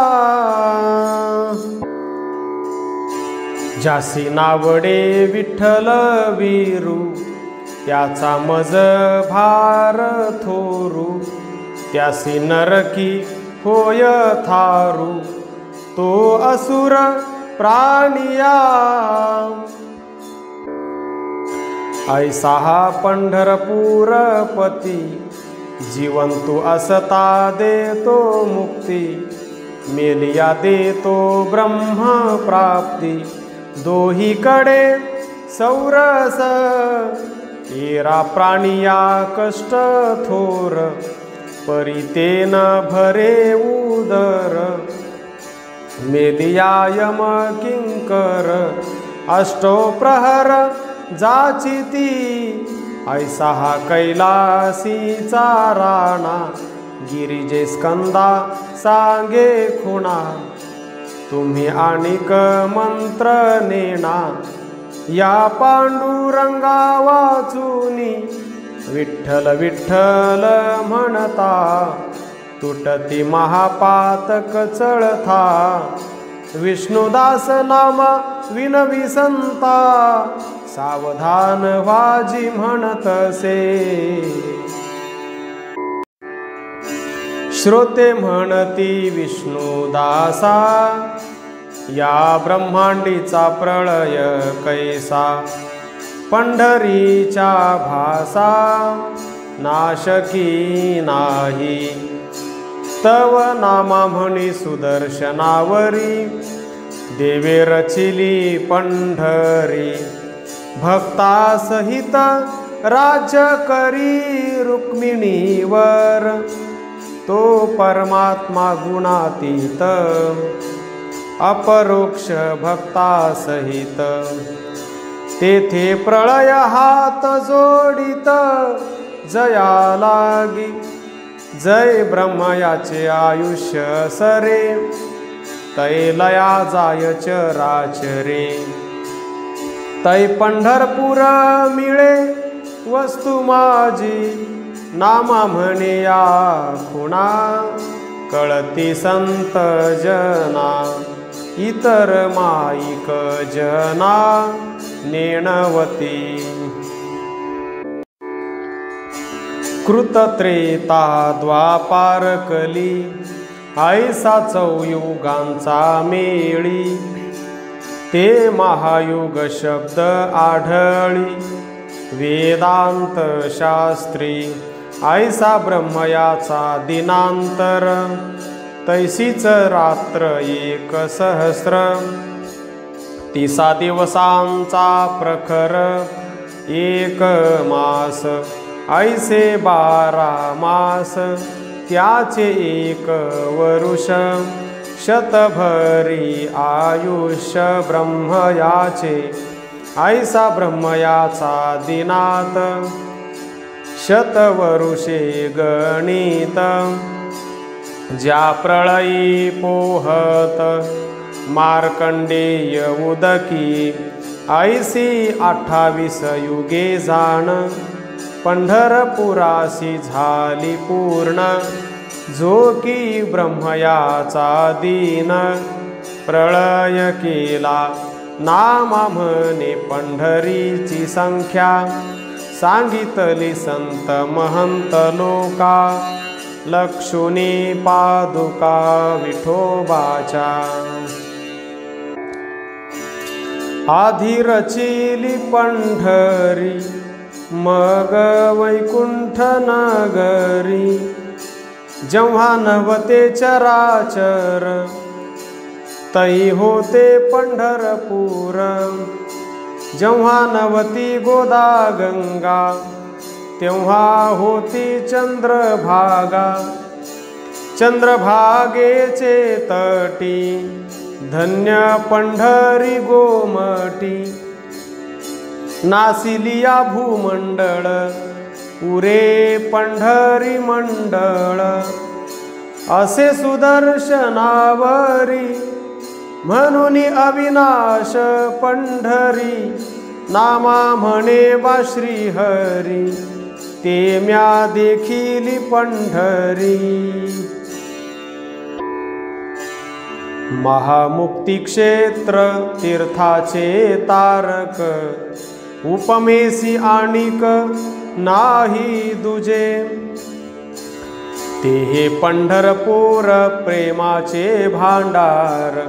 ज्यासी नावडे विठ्ठल वीरू, त्याचा मज भार थोरू, त्यासी नरकी होय थारू, तो असुर प्राणिया, ऐसा हा पंढरपूरपती, जीवंतु असता देतो मुक्ती, मेलिया देतो ब्रह्म प्राप्ती, दोहीकडे सौरस, एरा प्राणिया कष्ट थोर, परितेन भरे उदर, मेलिया यम किंकर, अष्टो प्रहर जाचिती, ऐसा हा कैलासीचा राणा, गिरिजे स्कंदा सांगे खुणा, तुम्ही आणिक मंत्र नेना, या पांडुरंगा वाचुनी, विठ्ठल विठ्ठल म्हणता, तुटती महापातक चळथा, विष्णुदास नामा विनवी संता, सावधान वाजी म्हणतसे, श्रोते म्हणती विष्णुदासा, या ब्रह्मांडीचा प्रळय कैसा, पंढरीच्या भासा नाशकी नाही, तव नामा म्हणी सुदर्शनावरी, देवे रचिली पंढरी, भक्तासहित राज्य करी रुक्मिणीवर, तो परमात्मा गुणातीत, अपरोक्ष भक्तासहित, तेथे प्रळय हात जोडित, जया लागी जय ब्रह्म याचे आयुष्य सरे, तैलया जाय चराचरे, तै पंढरपूर मिळे वस्तु माझी, नामा म्हणे या खुणा, कळती संत जना, इतर माईक जना नेणवती, कृतत्रेता द्वापार कली, ऐसा चौयुगांचा मेळी, ते महायुग शब्द आढळी, वेदांत शास्त्री, ऐसा ब्रह्मयाचा दिनांतर, तैसीच रात्र एक सहस्र, 30 दिवसांचा प्रखर एक मास, ऐसे 12 मास, त्याचे एक वरुष, शतभरी आयुष्य ब्रह्मयाचे, ऐसा ब्रह्मयाचा दिनात, शतवरुषे गणित, ज्या प्रळयी पोहत मार्कंडेय उदकी, ऐसी 28 युगे जाण, पंढरपुरासी झाली पूर्ण, जो की ब्रह्मयाचा दीन, प्रळय केला नामा म्हणे पंढरीची संख्या, सांगितली संत महंत लोका, लक्षुनी पादुका विठोबाच्या, आधी रचिली पंढरी, मग वैकुंठ नगरी, जेव्हा नवते चराचर, तै होते पंढरपूर, जेव्हा नवती गोदा गंगा, तेव्हा होती चंद्रभागा, चंद्रभागेचे तटी, धन्य पंढरी गोमटी, नासिलिया भूमंडळ उरे पंढरी मंडळ असे सुदर्शनावरी म्हणून अविनाश पंढरी नामा म्हणे वा श्रीहरी ते म्या देखिली पंढरी महामुक्ती क्षेत्र तीर्थाचे तारक उपमेसी आणिक नाही दुजे ते हे पंढरपूर प्रेमाचे भांडार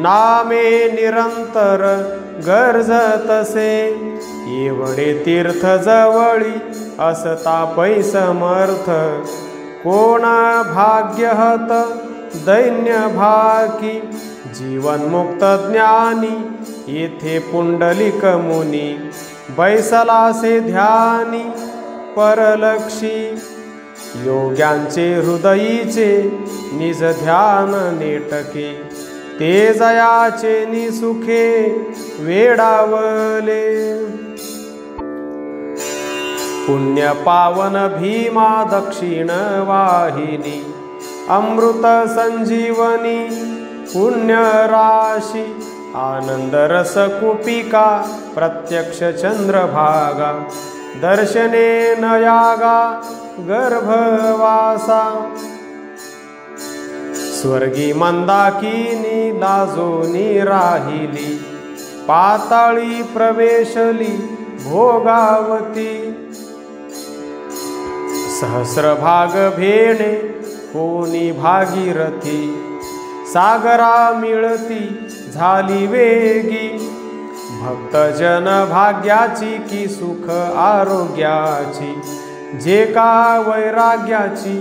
नामे निरंतर गरजतसे एवढे तीर्थ जवळी असता पै समर्थ कोण भाग्यहत दैन्य भाकी जीवनमुक्त ज्ञानी येथे पुंडलिक मुनी बैसलासे ध्यानी परलक्षी योग्यांचे हृदयीचे निज ध्यान नेटके ते जयाचे निसुखे वेडावले पुण्य पावन भीमा दक्षिण वाहिनी अमृत संजीवनी पुण्य राशी आनंद रस कुपिका प्रत्यक्ष चंद्रभागा दर्शने नयागा गर्भवासा स्वर्गी मंदाकिनी लाजोनी राहिली पाताळी प्रवेशली भोगावती सहस्रभाग भेणे कोणी भागीरथी सागरा मिळती झाली वेगी भक्तजन भाग्याची की सुख आरोग्याची जे का वैराग्याची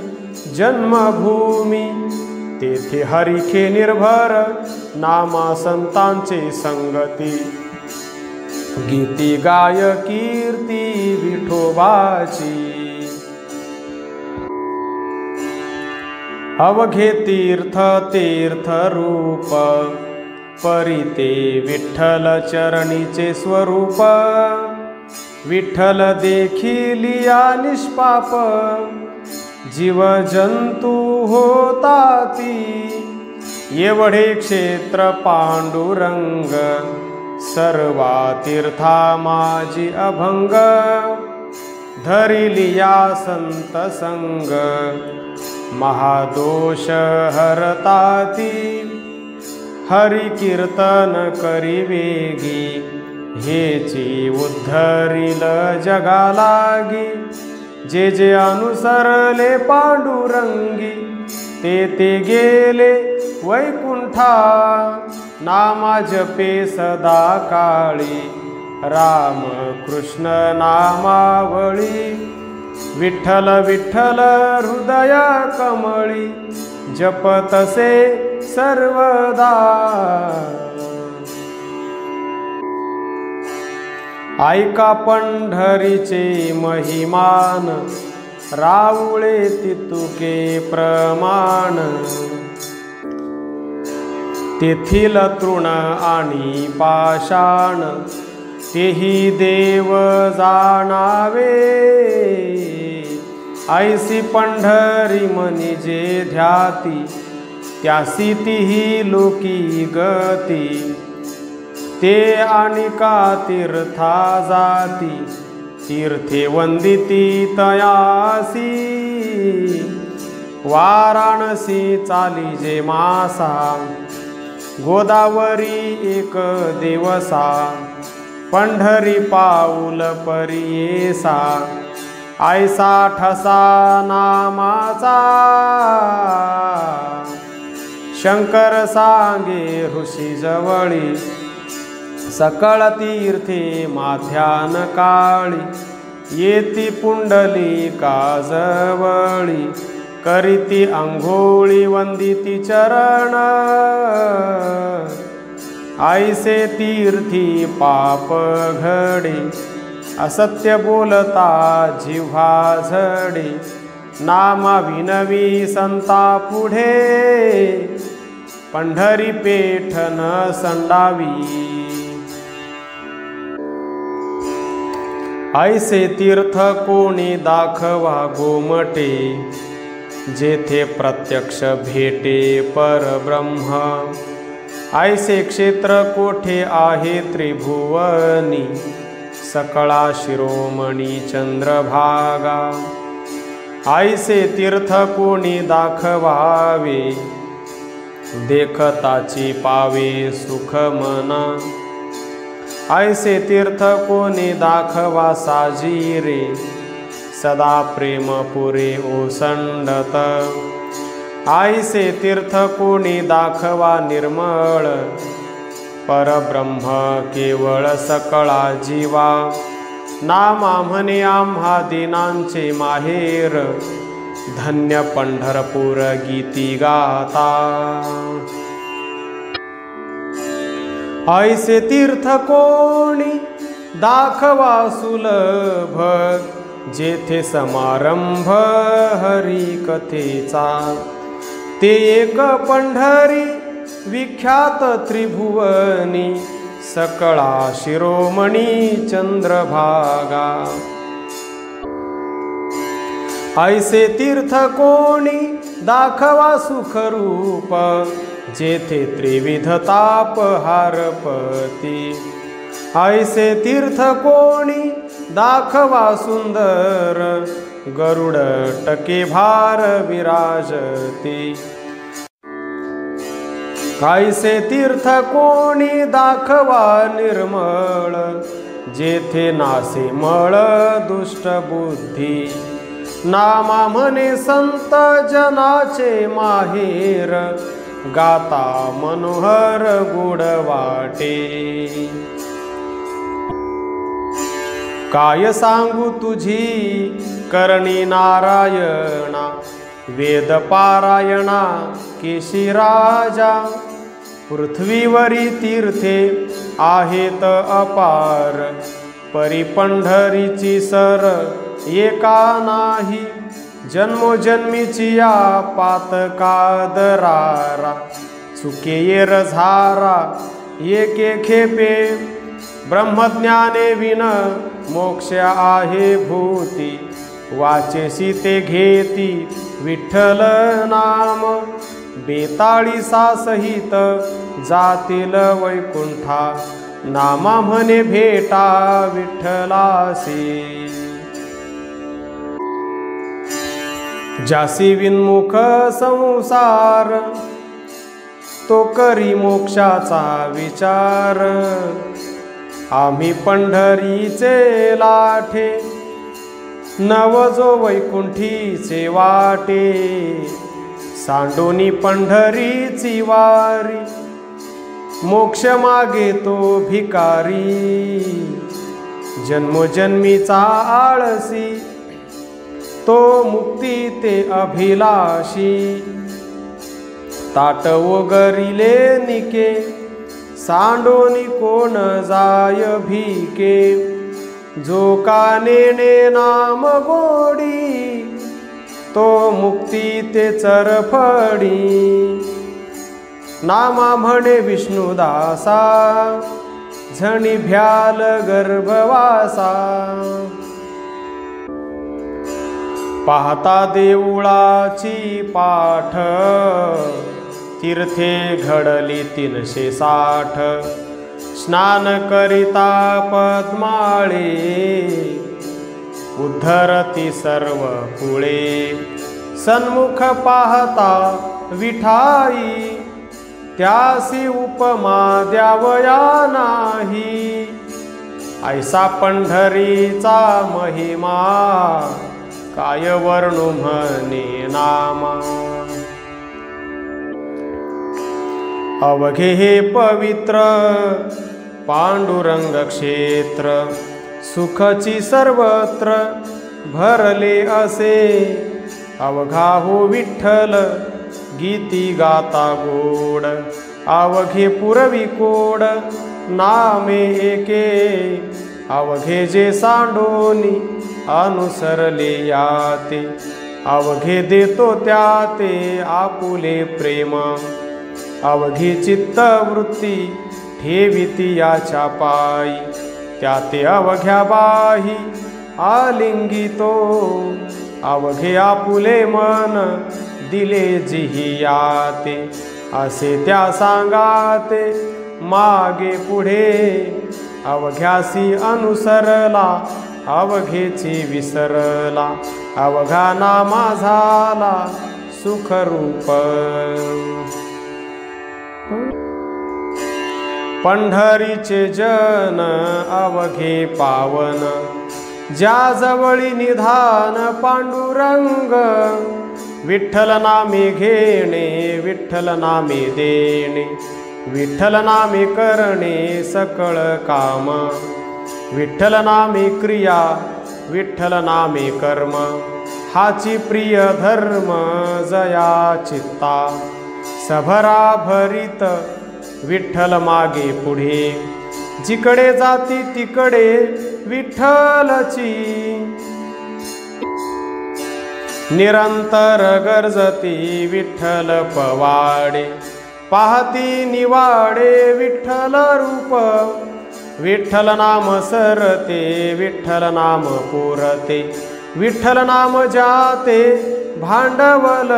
जन्मभूमी तेथे हरिखे निर्भर नामा संतांचे संगती गीती गाय कीर्ती विठोबाची अवघे तीर्थ तीर्थ रूप परिते विठ्ठल चरणीचे स्वरूप विठ्ठल देखिलिया निष्पाप जीव जंतू होताती एवढे क्षेत्र पांडुरंग सर्वा तीर्था माझी अभंग धरिलिया संत संग महादोष हरताती हरि कीर्तन करी वेगी हेची उद्धरिल जगालागी जे जे अनुसरले पांडुरंगी ते गेले वैकुंठा नामा जपे सदा काळी राम कृष्ण नामावळी विठ्ठल विठ्ठल हृदय कमळी जपतसे सर्वदा ऐका पंढरीचे महिमान राऊळे तितुके प्रमाण तेथील तृण आणि पाषाण तेही देव जाणावे ऐसी पंढरी मनी जे ध्याती त्यासी तीही लोकी गती ते आणिका तीर्था जाती तीर्थे वंदिती तयासी वाराणसी चाली जे मासा गोदावरी एक दिवसा पंढरी पाऊल परियेसा ऐसा ठसा नामाचा शंकर सांगे ऋषी जवळी सकळ तीर्थे माध्यान काळी येती पुंडलिका जवळी करीती अंघोळी वंदिती चरण ऐसे तीर्थी पाप घडे असत्य बोलता जिव्हा झडे नामा विनवी संता पुढे पंढरी पेठ न संडावी ऐसे तीर्थ कोणी दाखवा गोमटे, जेथे प्रत्यक्ष भेटे परब्रह्म। ऐसे क्षेत्र कोठे आहे त्रिभुवनी, सकळा शिरोमणी चंद्रभागा। ऐसे तीर्थ कोणी दाखवावे, देखताची पावे सुख मना। ऐसे तीर्थ कोणी दाखवा साजिरे, सदा प्रेम पुरे ओसंडत। ऐसे तीर्थ कोणी दाखवा निर्मळ, परब्रह्म केवळ सकळा जीवा। नामा म्हणे आम्हा दिनांचे माहेर, धन्य पंढरपूर गीती गाता। ऐसे तीर्थ कोणी दाखवा सुलभ, जेथे समारंभ हरी कथेचा। ते एक पंढरी विख्यात त्रिभुवनी, सकळा शिरोमणी चंद्रभागा। ऐसे तीर्थ कोणी दाखवा सुखरूप, जेथे त्रिविध ताप हारपती। ऐसे तीर्थ कोणी दाखवा सुंदर, गरुड टके भार विराजती। ऐसे तीर्थ कोणी दाखवा निर्मळ, जेथे नासे मळ दुष्ट बुद्धी। नामा म्हणे संत जनाचे माहेर, गाता मनोहर गुड वाटे। काय सांगू तुझी करणी नारायणा, वेद पारायणा केशी राजा। पृथ्वीवरी तीर्थे आहेत अपार, परी पंढरीची सर एका नाही। जन्मोजन्मीची या पातका दरारा, चुके येर झारा एके खेपे। ब्रह्मज्ञाने विन मोक्ष आहे भूती, वाचेसी ते घेती विठ्ठल नाम। बेताळीसा सहित जातील वैकुंठा, नामा म्हणे भेटा विठ्ठलासी। जासी विनमुख संसार, तो करी मोक्षाचा विचार। आम्ही पंढरीचे लाठे, नवजो वैकुंठीचे वाटे। सांडोनी पंढरीची वारी, मोक्ष मागे तो भिकारी। जन्मोजन्मीचा आळसी, तो मुक्ती ते अभिलाषी। ताट ओगरिले निके, सांडोनी कोण जाय भिके। जो का नेणे नाम गोडी, तो मुक्ती ते चरफडी। नामा म्हणे विष्णुदासा, झणी भ्याल गर्भवासा। पाहता देऊळाची पाठ, तीर्थे घडली 360। स्नान करिता पद्माळे, उद्धरती सर्व कुळे। सन्मुख पाहता विठाई, त्यासी उपमा द्यावया नाही। ऐसा पंढरीचा महिमा, काय वर्णू म्हणे नामा। अवघे हे पवित्र पांडुरंग क्षेत्र, सुखची सर्वत्र भरले असे। अवघा हो विठ्ठल गीती गाता गोड, अवघे पुरवी कोड नामे एके। अवघे जे सांडोनी अनुसरले याते, अवघे देतो त्याते आपुले प्रेम। अवघी चित्तवृत्ती ठेविती याच्या पायी, त्या ते अवघ्या बाही आलिंगितो, अवघे आपुले मन दिले जिहियाते, असे त्या सांगाते मागे पुढे, अवघ्यासी अनुसरला अवघेची विसरला, अवघा नामा झाला सुखरूप। पंढरीचे जन अवघे पावन, ज्या जवळी निधान पांडुरंग, विठ्ठल नामे घेणे विठ्ठल नामे देणे, विठ्ठल नामे करणे सकळ काम, विठ्ठल नामे क्रिया विठ्ठल नामे कर्म, हाची प्रिय धर्म जया चित्ता, सभरा भरित विठ्ठल मागे पुढे, जिकडे जाती तिकडे विठ्ठलची, निरंतर गरजती विठ्ठल पवाडे, पाहती निवाडे विठ्ठल रूप, विठ्ठल नाम सरते विठ्ठल नाम पुरते, विठ्ठल नाम जाते भांडवल,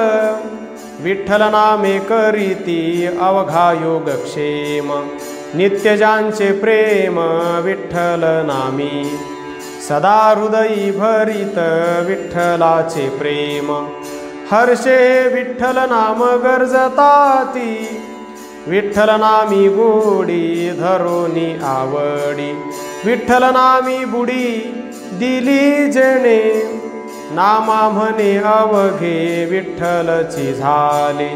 विठ्ठल नामे करीती अवघा योगक्षेम, नित्यजांचे प्रेम विठ्ठल नामी, सदा हृदयी भरित विठ्ठलाचे प्रेम, हर्षे विठ्ठल नाम गरजताती, विठ्ठल नामी गोडी धरोनी आवडी, विठ्ठल नामी बुडी दिली जेणे, नामा म्हणे अवघे विठ्ठलची झाले,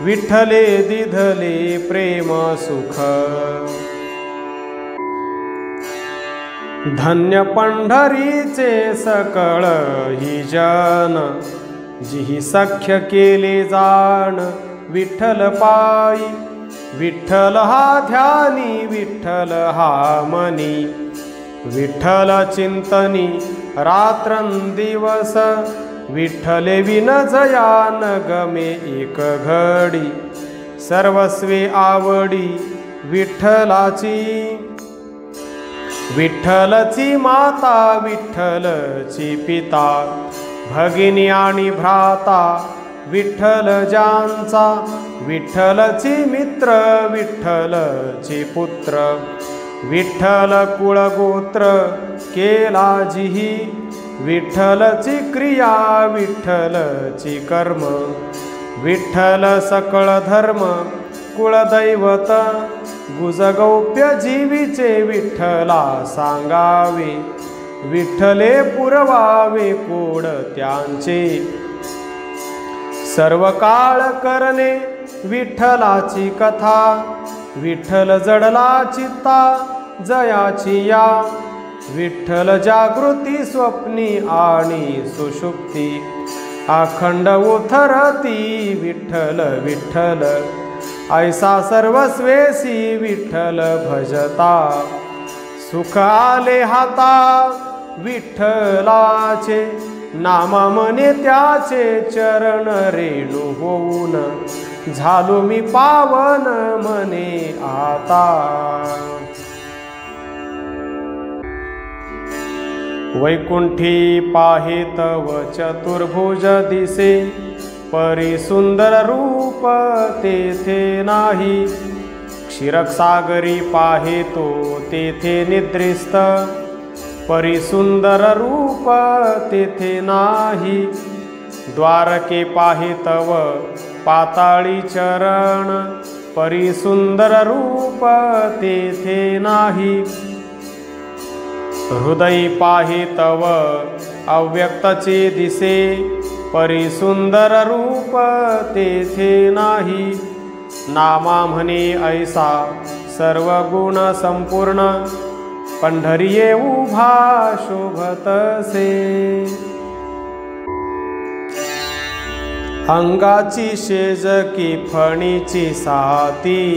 विठ्ठले दिधले प्रेम सुख। धन्य पंढरीचे सकळ ही जन, जिही सख्य केले जाण विठ्ठल पायी, विठ्ठल हा ध्यानी विठ्ठल हा मनी, विठ्ठल चिंतनी रात्रंदिवस, विठ्ठले विन जया न गमे एक घडी, सर्वस्वे आवडी विठ्ठलाची, विठ्ठलची माता विठ्ठलची पिता, भगिनी आणि भ्राता विठ्ठल ज्यांचा, विठ्ठलची मित्र विठ्ठलची पुत्र, विठ्ठल कुळगोत्र केला जिही, विठ्ठलची क्रिया विठ्ठलची कर्म, विठ्ठल सकळ धर्म कुळदैवत, गुजगौप्य जीवीचे विठ्ठला सांगावे, विठ्ठले पुरवावे कोड त्यांचे, सर्व काळ करणे विठ्ठलाची कथा, विठ्ठल जडला चित्ता जयाची या, विठ्ठल जागृती स्वप्नी आणि सुषुप्ती, अखंड उथरती विठ्ठल विठ्ठल, ऐसा सर्वस्वेसी विठ्ठल भजता, सुख आले हाता विठ्ठलाचे, नाम म्हणे त्याचे चरण रेणू होऊन, झालो मी पावन म्हणे आता। वैकुंठी पाहे तव चतुर्भुज दिसे, परी सुंदर रूप तेथे नाही, क्षीरसागरी पाहे तो तेथे निद्रिस्त, परी सुंदर रूप तेथे नाही, द्वारके पाहे तव पाताळी चरण, परी सुंदर रूप तेथे नाही, हृदय पाहे तव अव्यक्तचे दिसे, परी सुंदर रूप तेथे नाही, नामा म्हणे ऐसा सर्व गुण संपूर्ण, पंढरीये उभा शोभतसे, अंगाची शेज की फणीची साती,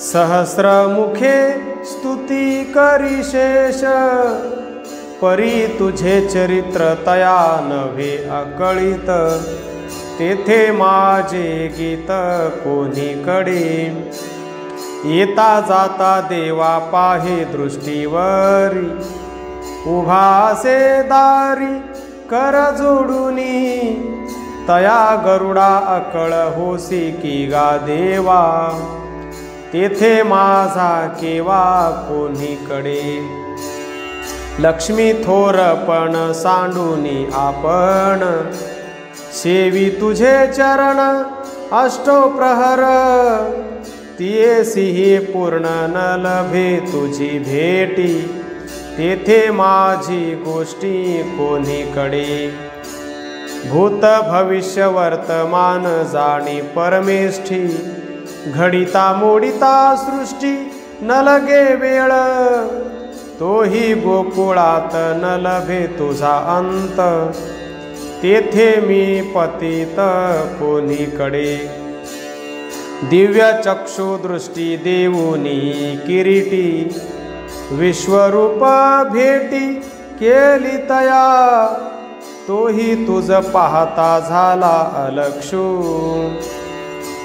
सहस्र मुखे स्तुती करी शेष, परी तुझे चरित्र तया नव्हे अकळित, तेथे माझे गीत कोणीकडे, येता जाता देवा पाहे दृष्टीवरी, उभासे दारी कर जोडुनी, तया गरुडा अकळ होसी की गा देवा, तेथे माझा केवा कोणीकडे. लक्ष्मी थोरपण सांडूनी आपण, सेवी तुझे चरण अष्टो प्रहर, तियेसी पूर्ण न लभे तुझी भेटी, तेथे माझी गोष्टी कोणीकडे. भूत भविष्य वर्तमान जाणी परमेष्ठी, घडिता मोडिता सृष्टी न लगे वेळ, तोही गोकुळात न लभे तुझा अंत, तेथे मी पतित कोणीकडे. दिव्य चक्षुदृष्टी देऊनी किरीटी, विश्वरूप भेटी केली तया, तोही तुझ पाहता झाला अलक्षू,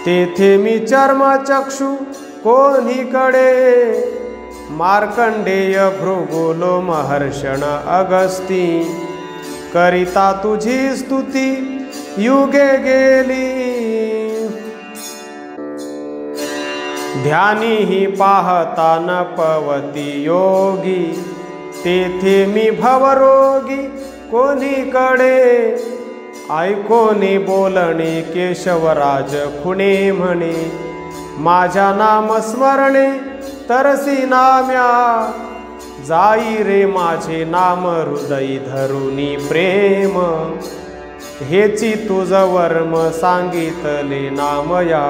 तेथे मी चर्मचक्षु कोणीकडे. मार्कंडेय भृगुलो महर्षण अगस्ती, करिता तुझी स्तुती युगे गेली. ध्यानी ही पाहता न पवती योगी, तेथे मी भवरोगी कोणीकडे. ऐकोनी बोलणे केशवराज खुणे म्हणे, माझ्या नाम स्मरणे तरसी नाम्या, जाई रे माझे नाम हृदयी धरुनी प्रेम, हेची तुझ वर्म सांगितले नामया.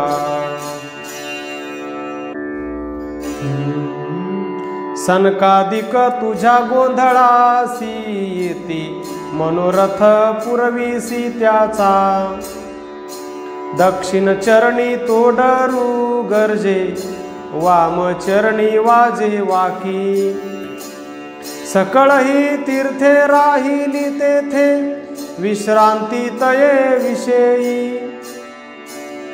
सनकादिक तुझ्या गोंधळासी येती, मनोरथ पुरवीसी त्याचा, दक्षिण चरणी तो डरू गरजे, वाम चरणी वाजे वाकी. सकळही तीर्थे राहिली तेथे, विश्रांती तये विषयी.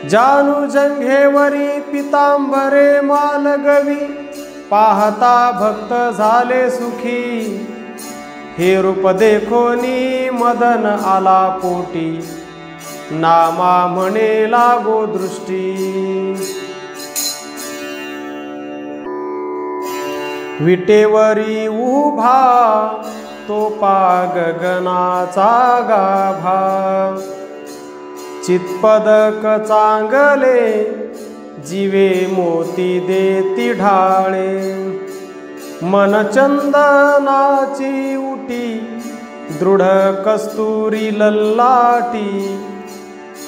जानू जंघेवरी पितांबरे मालगवी, पाहता भक्त झाले सुखी. हे रूप देखोनी मदन आला पोटी, नामा म्हणे लागो दृष्टी. विटेवरी उभा तो पा गगनाचा गाभा, चितपदक चांगले जीवे मोती देती ढाळे. मन चंदनाची उटी, दृढ कस्तुरी लल्लाटी,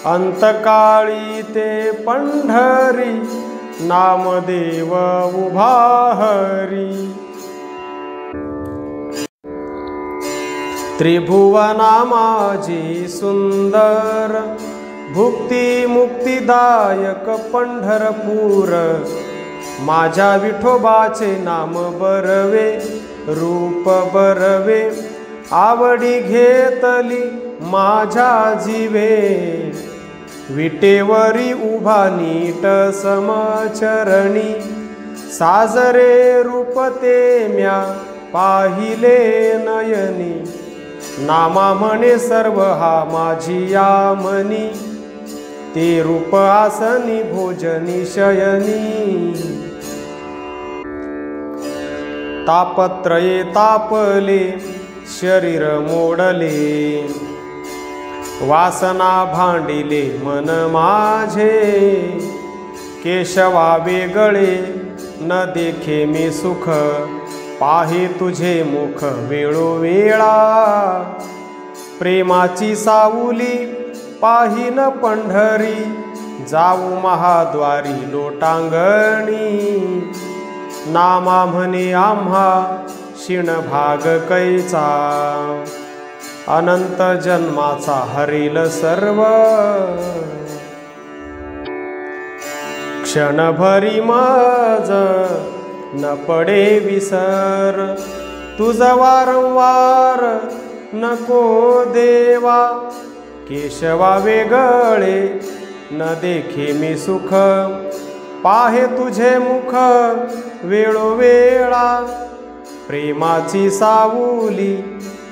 अंतकाळी ते पंढरी, नामदेव उभा हरी. त्रिभुवना माझी सुंदर, भुक्ती मुक्तिदायक पंढरपूर. माझ्या विठोबाचे नाम बरवे, रूप बरवे, आवडी घेतली माझ्या जीवे. विटेवरी उभा नीट समचरणी, साजरे रूप ते म्या पाहिले नयनी. नामा म्हणे सर्व हा माझी या मनी, ते रूप आसनी भोजनी शयनी. तापत्रये तापले शरीर मोडले, वासना भांडिले मन माझे. केशवा वेगळे न देखे मी सुख, पाहे तुझे मुख वेळोवेळा. प्रेमाची सावली पाहिन पंढरी, जाऊ महाद्वारी लोटांगणी. नामा म्हणे आम्हा क्षीण भाग कैचा, अनंत जन्माचा हरिल सर्व. क्षणभरी मज न पडे विसर, तुझ वारंवार नको देवा. केशवा वेगळे न देखे मी सुख, पाहे तुझे मुख वेळोवेळा, प्रेमाची सावली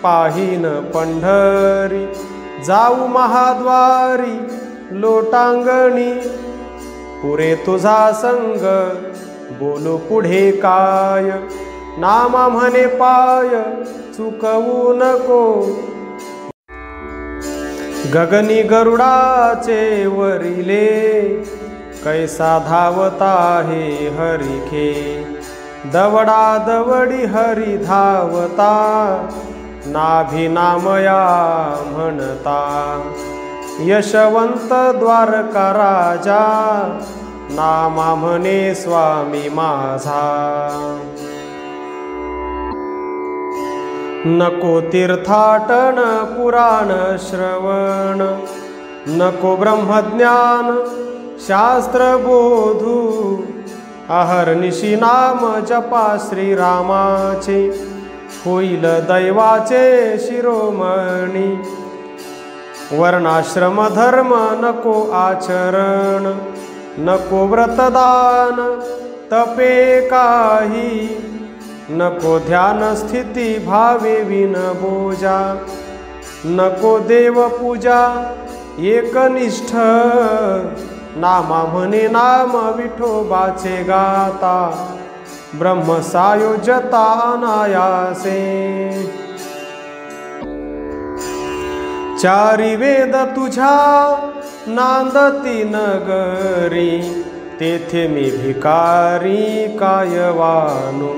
पाहिन पंढरी, जाऊ महाद्वारी लोटांगणी, पुरे तुझा संग बोलू पुढे काय, नामा म्हणे पाय चुकवू नको, गगनी गरुडाचे वरिले, कैसा धावता हे हरिखे, दवडा दवडी हरी धावता, नाभी नामया म्हणता, यशवंत द्वारका राजा, नामा म्हणे स्वामी माझा, नको तीर्थाटन पुराण श्रवण, नको ब्रह्मज्ञान शास्त्र बोधू, अहर्निशी नाम जपा श्रीरामाचे, होईल दैवाचे शिरोमणी, वर्णाश्रम धर्म नको आचरण, नको व्रतदान तपे काही, नको ध्यान स्थिती भावे विन बोजा, नको देव पूजा एकनिष्ठ, नामा म्हणे नाम विठोबाचे गाता, ब्रह्म सायोज्यता अनायासे, चारी वेद तुझ्या नांदती नगरी, तेथे मी भिकारी कायवानो,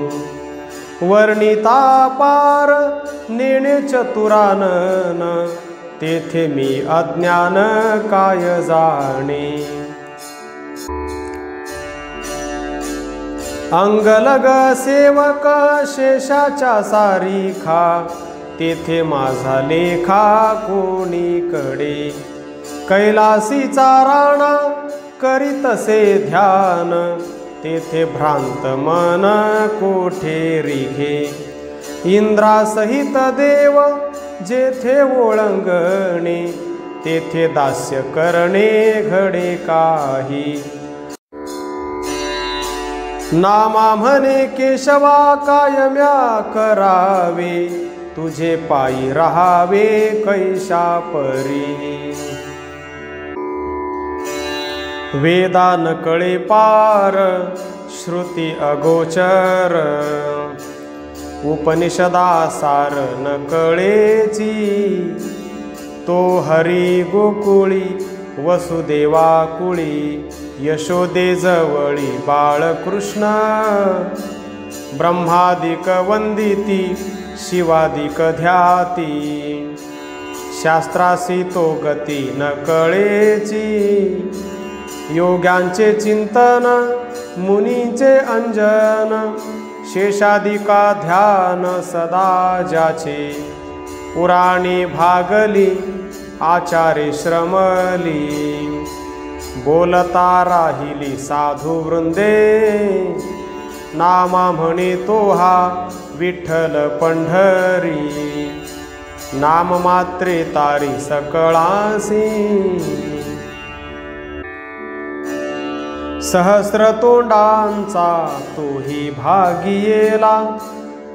वर्णिता पार नेणे चतुरानन, तेथे मी अज्ञान काय जाणे, अंगलग सेवक शेषाच्या सारीखा, तेथे माझा लेखा कोणीकडे, कैलासीचा राणा करीतसे ध्यान, तेथे भ्रांत मन कोठे रिघे, इंद्रासहित देव जेथे ओळंगणे, तेथे दास्य करणे घडे काही, नामा म्हणे केशवा कायम्या करावे, तुझे पायी राहावे कैशा परी, वेदा न कळे पार श्रुती अगोचर, उपनिषदा सार न कळेची, तो हरी गोकुळी वसुदेवा कुळी, यशोदे जवळी बाळकृष्ण, ब्रह्मादिक वंदिती शिवादिक ध्याती, शास्त्रासी तो गती न कळेची, योग्यांचे चिंतन मुनींचे अंजन, शेषादिका ध्यान सदा ज्याचे, पुराणी भागली आचारे श्रमली, बोलता राहिली साधू वृंदे, नामा म्हणे तो हा विठ्ठल पंढरी, नाम मात्रे तारी सकळासी, सहस्र तोंडांचा तोही भागियेला,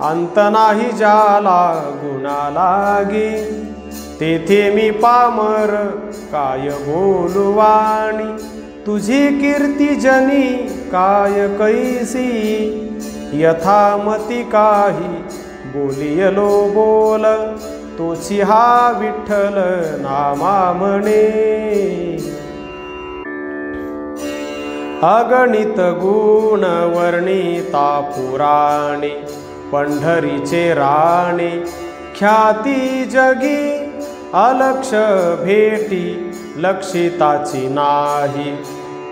अंत नाही ज्याला गुणा लागी, तेथे मी पामर काय बोलवाणी, तुझी कीर्ती जनी काय कैसी, यथामती काही बोलियलो बोल, तोची हा विठ्ठल नामा म्हणे, अगणित गुण वर्णिता पुराणे, पंढरीचे राणे ख्याती जगी, अलक्ष भेटी लक्षिताची नाही,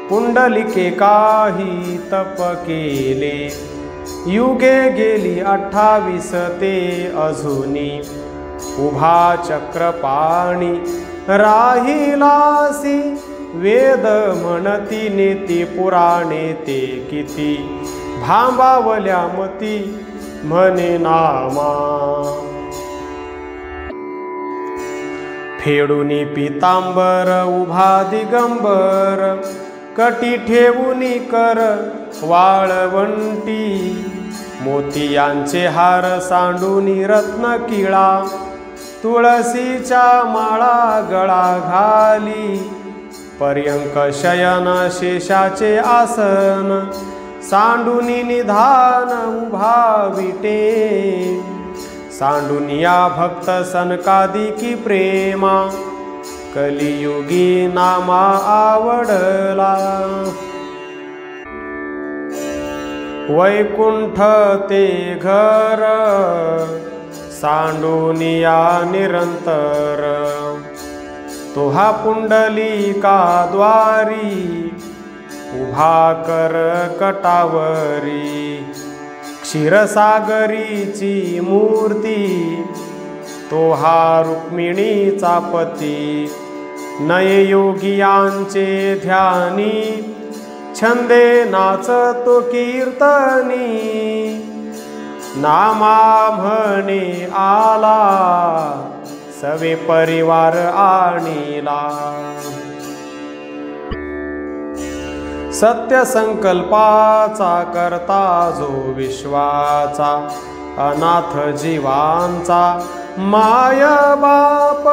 पुंडलिके काही तप केले, युगे गेली 28 ते अजूनी, उभा चक्रपाणी राहिलासी, वेद म्हणती नेती पुराणे ते किती, भांबावल्या मती म्हणे नामा, फेडूनी पितांबर उभा दिगंबर, कटी ठेवूनी कर वाळवंटी, मोतियांचे हार सांडूनी रत्न किळा, तुळशीच्या माळा गळा घाली, पर्यंक शयन शेषाचे आसन, सांडूनी निधान उभा विटे, सांडूनिया भक्त सनकादिकी प्रेमा, कलियुगी नामा आवडला। वैकुंठ ते घर सांडूनिया निरंतर, तोहा पुंडलिका द्वारी, उभा कर कटावरी, क्षीरसागरीची मूर्ती, तोहा रुक्मिणीचा पती, नययोगियांचे ध्यानी, छंदे नाचतो कीर्तनी, नामा म्हणे आला, सवे परिवार आणिला। सत्य संकल्पाचा करता जो विश्वाचा, अनाथ जीवांचा माय बाप,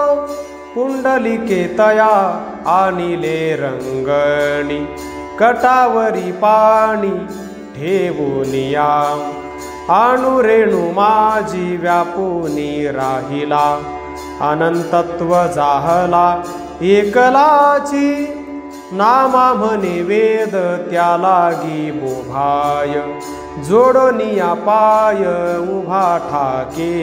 पुंडलिके तया आणिले रंगणी, कटावरी पाणी ठेवूनिया, आणू रेणू माझी व्यापूनी राहिला, अनंतत्व जाहला एकलाची, नामा म्हणे वेद त्या लागी बोभाय, जोडोनिया पाय उभा ठाके,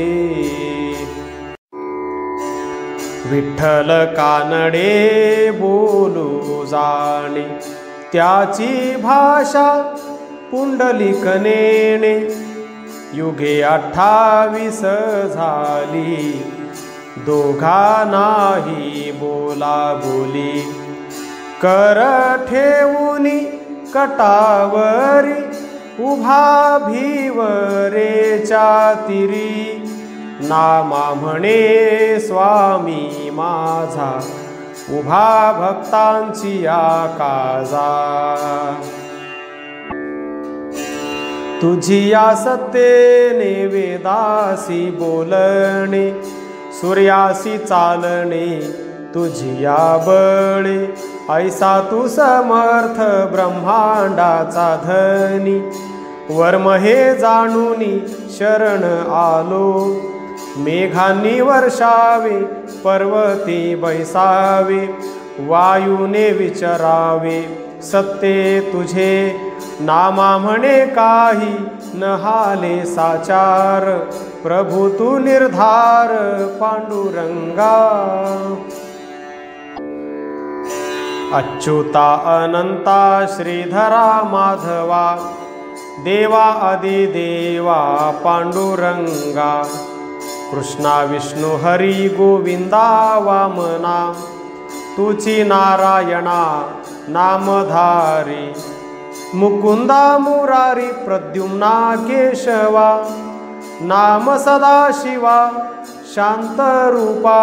विठ्ठल कानडे बोलू जाणे, त्याची भाषा पुंडलिक नेणे, युगे 28 झाली, दोघा नाही बोला बोली, कर ठेवूनी कटावरी, उभा भीवरेच्या तिरी, नामा म्हणे स्वामी माझा, उभा भक्तांची आकाजा, तुझी या सत्तेने वेदासी बोलणे, सूर्यासी चालणे, तुझी या बळे, ऐसा तू समर्थ ब्रह्मांडाचा धनी, वर्म हे जाणूनी शरण आलो, मेघांनी वर्षावे पर्वती बैसावे, वायूने विचरावे सत्ते तुझे, नामा म्हणे काही न हाले साचार, प्रभू तू निर्धार पांडुरंगा, अच्युता अनंता श्रीधरा माधवा, देवा अधिदेवा पांडुरंगा, कृष्णा विष्णू हरी गोविंदा वामना, तुची नारायणा नामधारी, मुकुंदा मुरारी प्रद्युम्ना केशवा, नाम सदाशिवा शांत रूपा,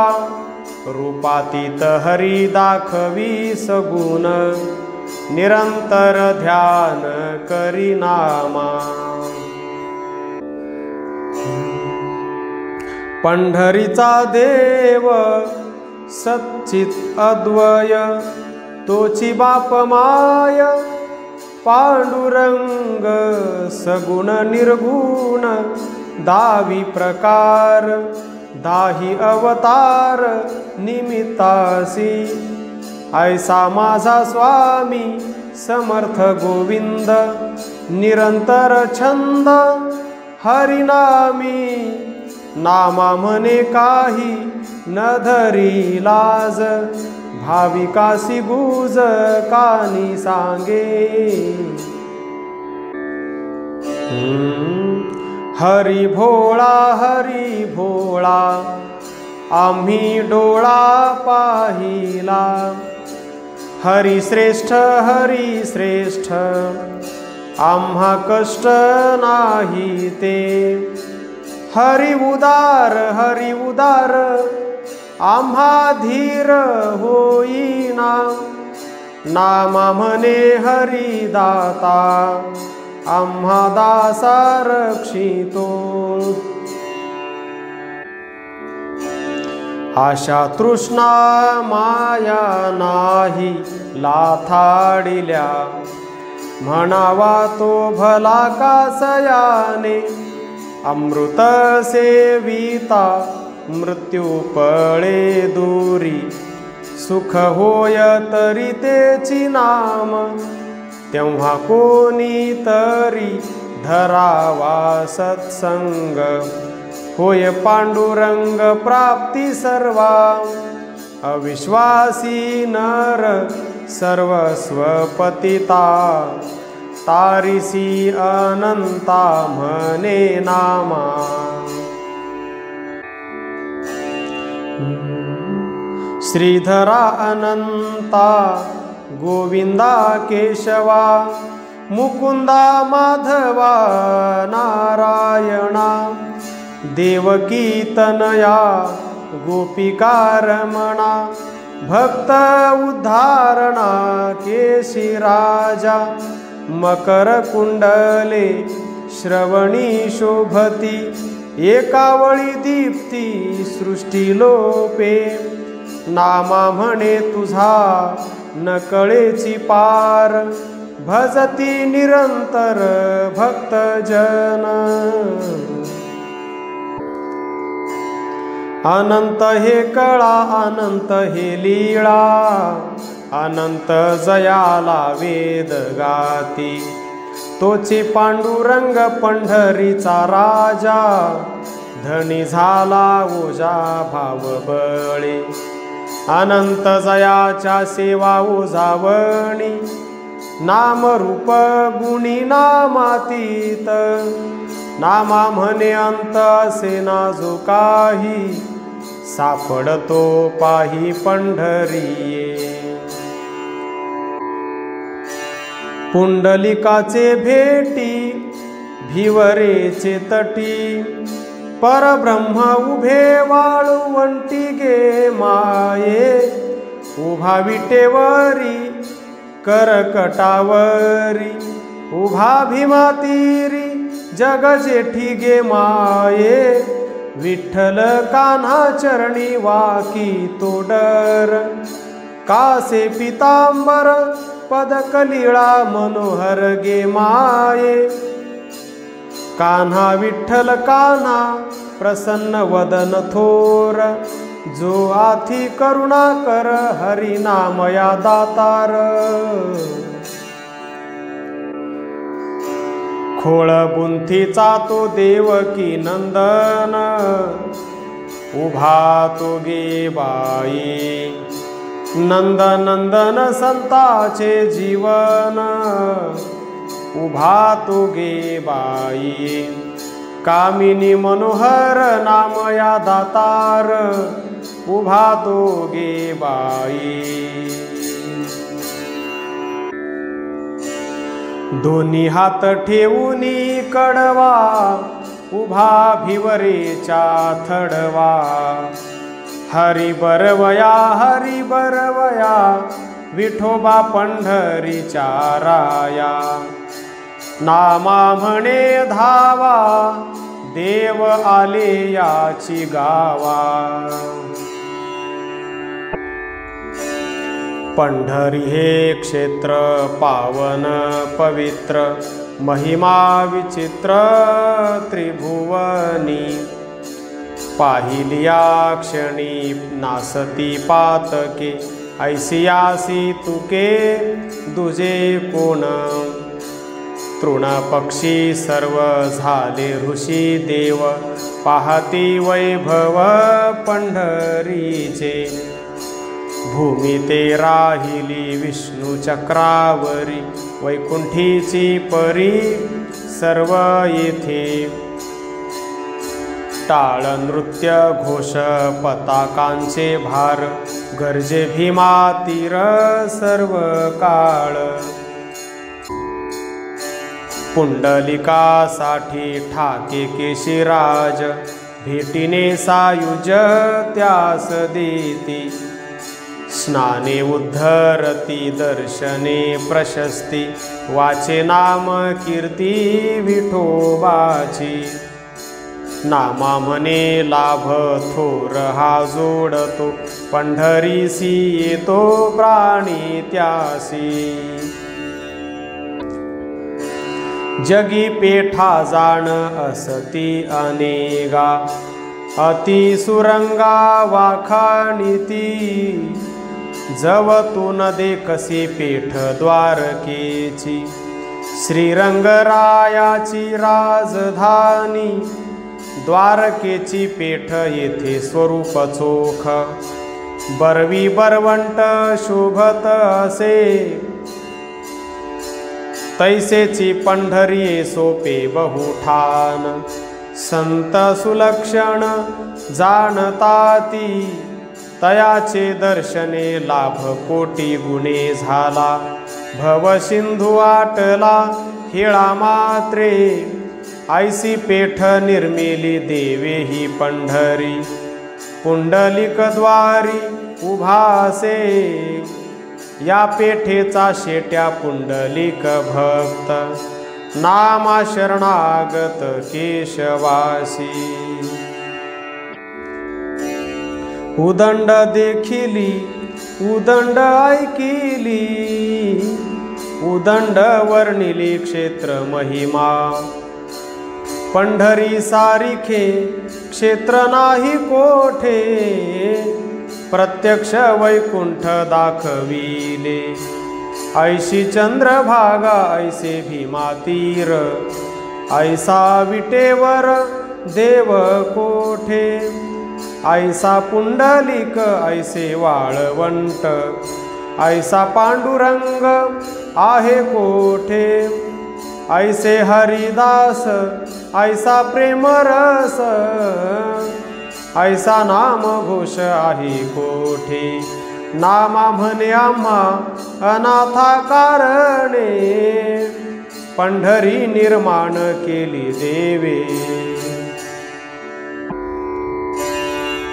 रूपातीत हरी दाखवी सगुण, निरंतर ध्यान करी नामा, पंढरीचा देव सच्चित अद्वय, तोची बाप माय, पांडुरंग सगुण निर्गुण, दावी प्रकार, दाही अवतार निमित्तासी, ऐसा माझा स्वामी समर्थ गोविंद, निरंतर छंद हरिनामी, नामा म्हणे काही न धरी लाज, भाविकासी गुज कानी सांगे, हरी भोळा आम्ही डोळा पाहिला, हरी श्रेष्ठ आम्हा कष्ट नाही ते, हरी उदार आम्हा धीर होईना, नामा म्हणे हरिदाता आम्हा दासा रक्षितो। आशा तृष्णा माया नाही लाथाडिल्या, म्हणावा तो भला कासयाने। अमृत सेविता मृत्यू पळे दूरी, सुख होय तरी तेची नाम। तेव्हा कोणी तरी धरावा सत्संग, होय पांडुरंग प्राप्ती सर्वा। अविश्वासी नर सर्वस्व पतिता, तारिसी अनंता म्हणे नामा। श्रीधरा अनंता गोविंदा केशवा, मुकुंदा माधवा नारायणा। देवकी तनया गोपिका रमणा, भक्त उद्धारणा केशी राजा। मकर कुंडले श्रवणी शोभती, एकावळी दीप्ती सृष्टी लोपे। नामा म्हणे तुझा नकळेची पार, भजती निरंतर भक्तजन। अनंत हे कळा अनंत हे लीळा, अनंत जयाला वेद गाती। तोची पांडुरंग पंढरीचा राजा, धनी झाला ओझा भाव बळे। अनंत जयाच्या सेवा ओझावणी, नामरूप गुणी नामातीत। नामा म्हणे अंत असे ना जो काही, सापडतो पाही पंढरीये। पुंडलिकाचे भेटी भिवरेचे तटी, परब्रह्म उभे वाळुवंटी गे माये। उभा विटेवरी करकटावरी, उभा भीमातीरी जग जेठी गे माये। विठ्ठल कान्हा चरणी वाकी तो डर, कासे पितांबर पदकलीळा मनोहर गे माये। कान्हा विठ्ठल कान्हा प्रसन्न वदन थोर, जो आथी करुणा कर हरिनामया दातार। खोळ बुंथीचा तो देवकी नंदन, उभा तो गे बाई। नंदनंदन संताचे जीवन, उभा तो गे बाई। कामिनी मनोहर नामया दातार, उभा तो गे बाई। दोन्ही हात ठेवूनी कडवा, उभा भिवरेच्या थडवा। हरी बरवया हरी बरवया, विठोबा पंढरीच्या राया। नामा म्हणे धावा, देव आले याची गावा। पंढरी हे क्षेत्र पावन पवित्र, महिमा विचित्र त्रिभुवनी। पाहिलिया क्षणी नासती पातके, ऐसियासी तुके दुजे कोण। तृण पक्षी सर्व झाले ऋषी देव, पाहती वैभव पंढरीचे। भूमी ते राहिली विष्णू चक्रावरी, वैकुंठीची परी सर्व येथे। टाळ नृत्य घोष पताकांचे भार, गर्जे भीमा तीर सर्व काळ। पुंडलिकासाठी ठाके केशिराज, भेटीने सायुज त्यास देती। स्नाने उद्धरती दर्शने प्रशस्ती, वाचे नाम कीर्ती विठोबाची। नामा म्हणे लाभ थोर हा जोडतो, पंढरीसी येतो प्राणी त्यासी। जगी पेठा जाण असती अनेगा, अति सुरंगा वाखाणीती। जवतून देखसी पेठ द्वारकेची, श्रीरंगरायाची राजधानी। द्वारकेची पेठ येथे स्वरूप चोख, बरवी बरवंट शोभत असे। तैसेची पंढरी सोपे बहुठान, संत सुलक्षण जाणताती। तयाचे दर्शने लाभ कोटी गुणे झाला, भवसिंधू आटला हिळा मात्रे। ऐसी पेठ निर्मिली देवे ही पंढरी, पुंडलिक द्वारी उभासे। या पेठेचा शेट्या पुंडलिक भक्त, नामा शरणागत केशवासी। उदंड देखिली उदंड ऐकिली, उदंड वर्णिली क्षेत्र महिमा। पंढरी सारिखे क्षेत्र नाही कोठे, प्रत्यक्ष वैकुंठ दाखविले। ऐशी चंद्रभागा ऐसे भीमातीर, ऐसा विटेवर देव कोठे। ऐसा पुंडलिक ऐसे वाळवंट, ऐसा पांडुरंग आहे कोठे। ऐसे हरिदास ऐसा प्रेमरस, ऐसा नाम घोष आहे कोठे। नामा म्हणे आम्हा अनाथा कारणे, पंढरी निर्माण केली देवे।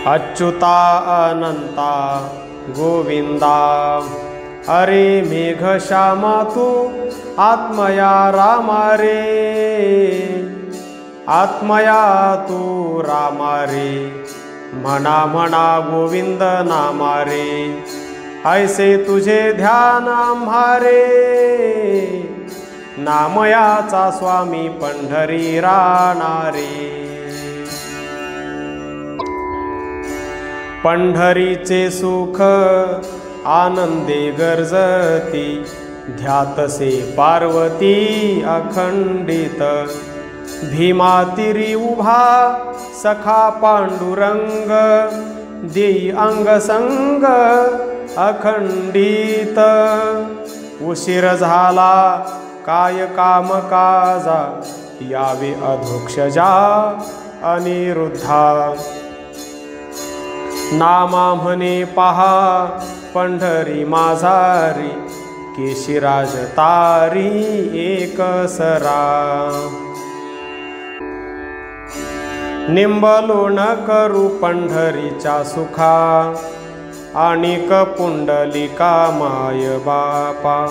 अच्युता अनंता गोविंदा, अरे मेघ श्यामा तू आत्मया रामा रे। आत्मया तू रामा रे, म्हणा म्हणा गोविंद नामा रे। ऐसे तुझे ध्यान आम्हारे, नामयाचा स्वामी पंढरी राहणारे। पंढरीचे सुख आनंदे गर्जती, ध्यातसे पार्वती अखंडित। भीमातिरी उभा सखा पांडुरंग, देई अंग संग अखंडित। उशीर झाला काय काम काजा, यावे अधोक्षजा अनिरुद्धा। नामा म्हणे पहा पंढरी माझारी, केशिराज तारी एकसरा। निंबलो न करू पंढरीच्या सुखा, आणिक पुंडलिका माय बापा।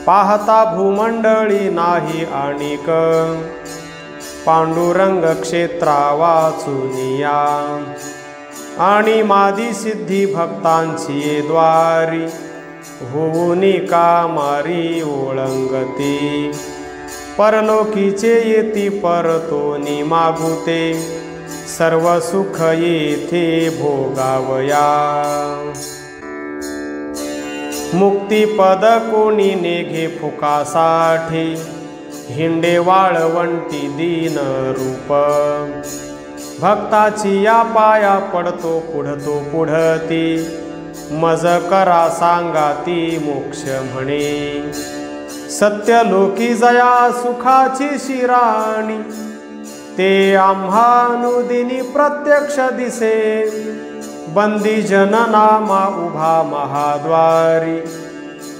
पाहता भूमंडळी नाही आणिक, पांडुरंग क्षेत्रा वाचुनिया। आणि मादी सिद्धी भक्तांची द्वारी, होऊनी कामारी ओळंगती। परलोकीचे येती परतोनी मागुते, सर्व सुख येथे भोगावया। मुक्तिपद कोणी नेघे फुकासाठी, हिंडे वाळवंटी दीन रूप। भक्ताची या पाया पडतो पुढतो पुढती, मज करा सांगा ती मोक्ष म्हणे। सत्य लोकी जया सुखाची शिराणी, ते आम्हानुदिनी प्रत्यक्ष दिसे। बंदी जननामा उभा महाद्वारी,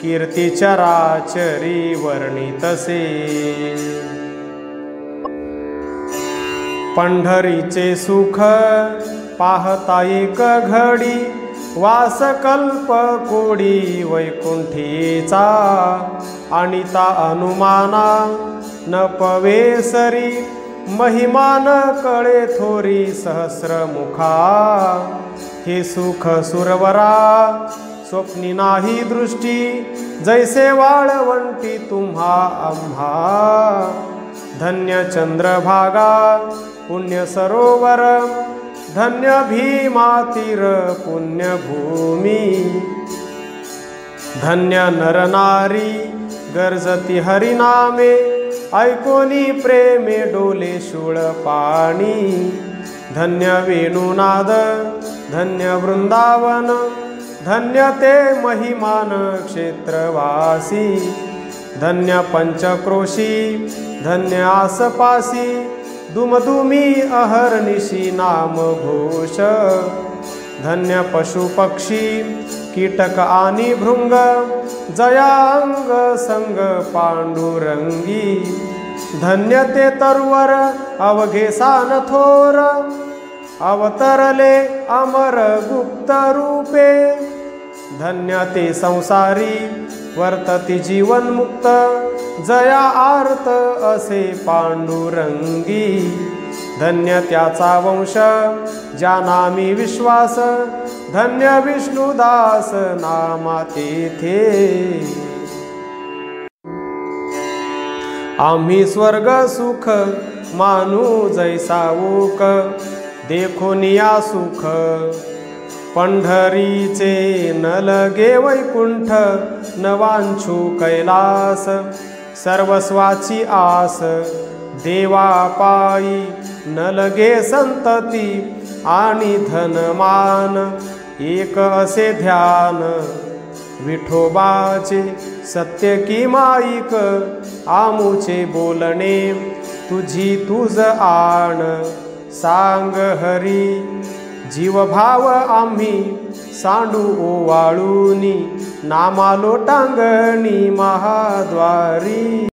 कीर्ती चराचरी वर्णितसे। पंढरीचे सुख पाहता एक घडी, वास कल्प कोडी वैकुंठीचा अनिता अनुमाना न पवेसरी महिमान कळे थोरी सहस्रमुखा हे सुख सुरवरा स्वप्नी नाही दृष्टी जैसे वाळवंटी तुम्हा आम्हा धन्य चंद्रभागा पुण्य सरोवर धन्य भीमातीर पुण्यभूमी धन्य नरनारी गर्जती हरिनामे ऐकोनी प्रेमे डोले शूळ पाणी धन्य वेणुनाद धन्य वृंदावन धन्य ते महिमान क्षेत्रवासी धन्य पंचक्रोशी धन्य आसपासी दुमदुमी अहर्निशी नाम घोष धन्य पशुपक्षी कीटक आणि भृंग जयांग संग पांडुरंगी धन्य ते तरुवर अवघे सान थोर अवतरले अमर गुप्त रूपे धन्य ते संसारी वर्तती जीवन मुक्त जया आर्त असे पांडुरंगी धन्य त्याचा वंश ज्यानामी विश्वास धन्य विष्णुदास नामा तेथे आम्ही स्वर्ग सुख मानू जैसा ओक देखोनिया सुख पंढरीचे न लगे वैकुंठ न वांछू कैलास सर्वस्वाची आस देवा पायी न लगे संतती आणि धनमान एक असे ध्यान विठोबाचे सत्य की माईक आमुचे बोलणे तुझी तुझ आण सांग हरी जीवभाव आम्ही सांडू ओवाळूनी नामा लोटांगणी महाद्वारी।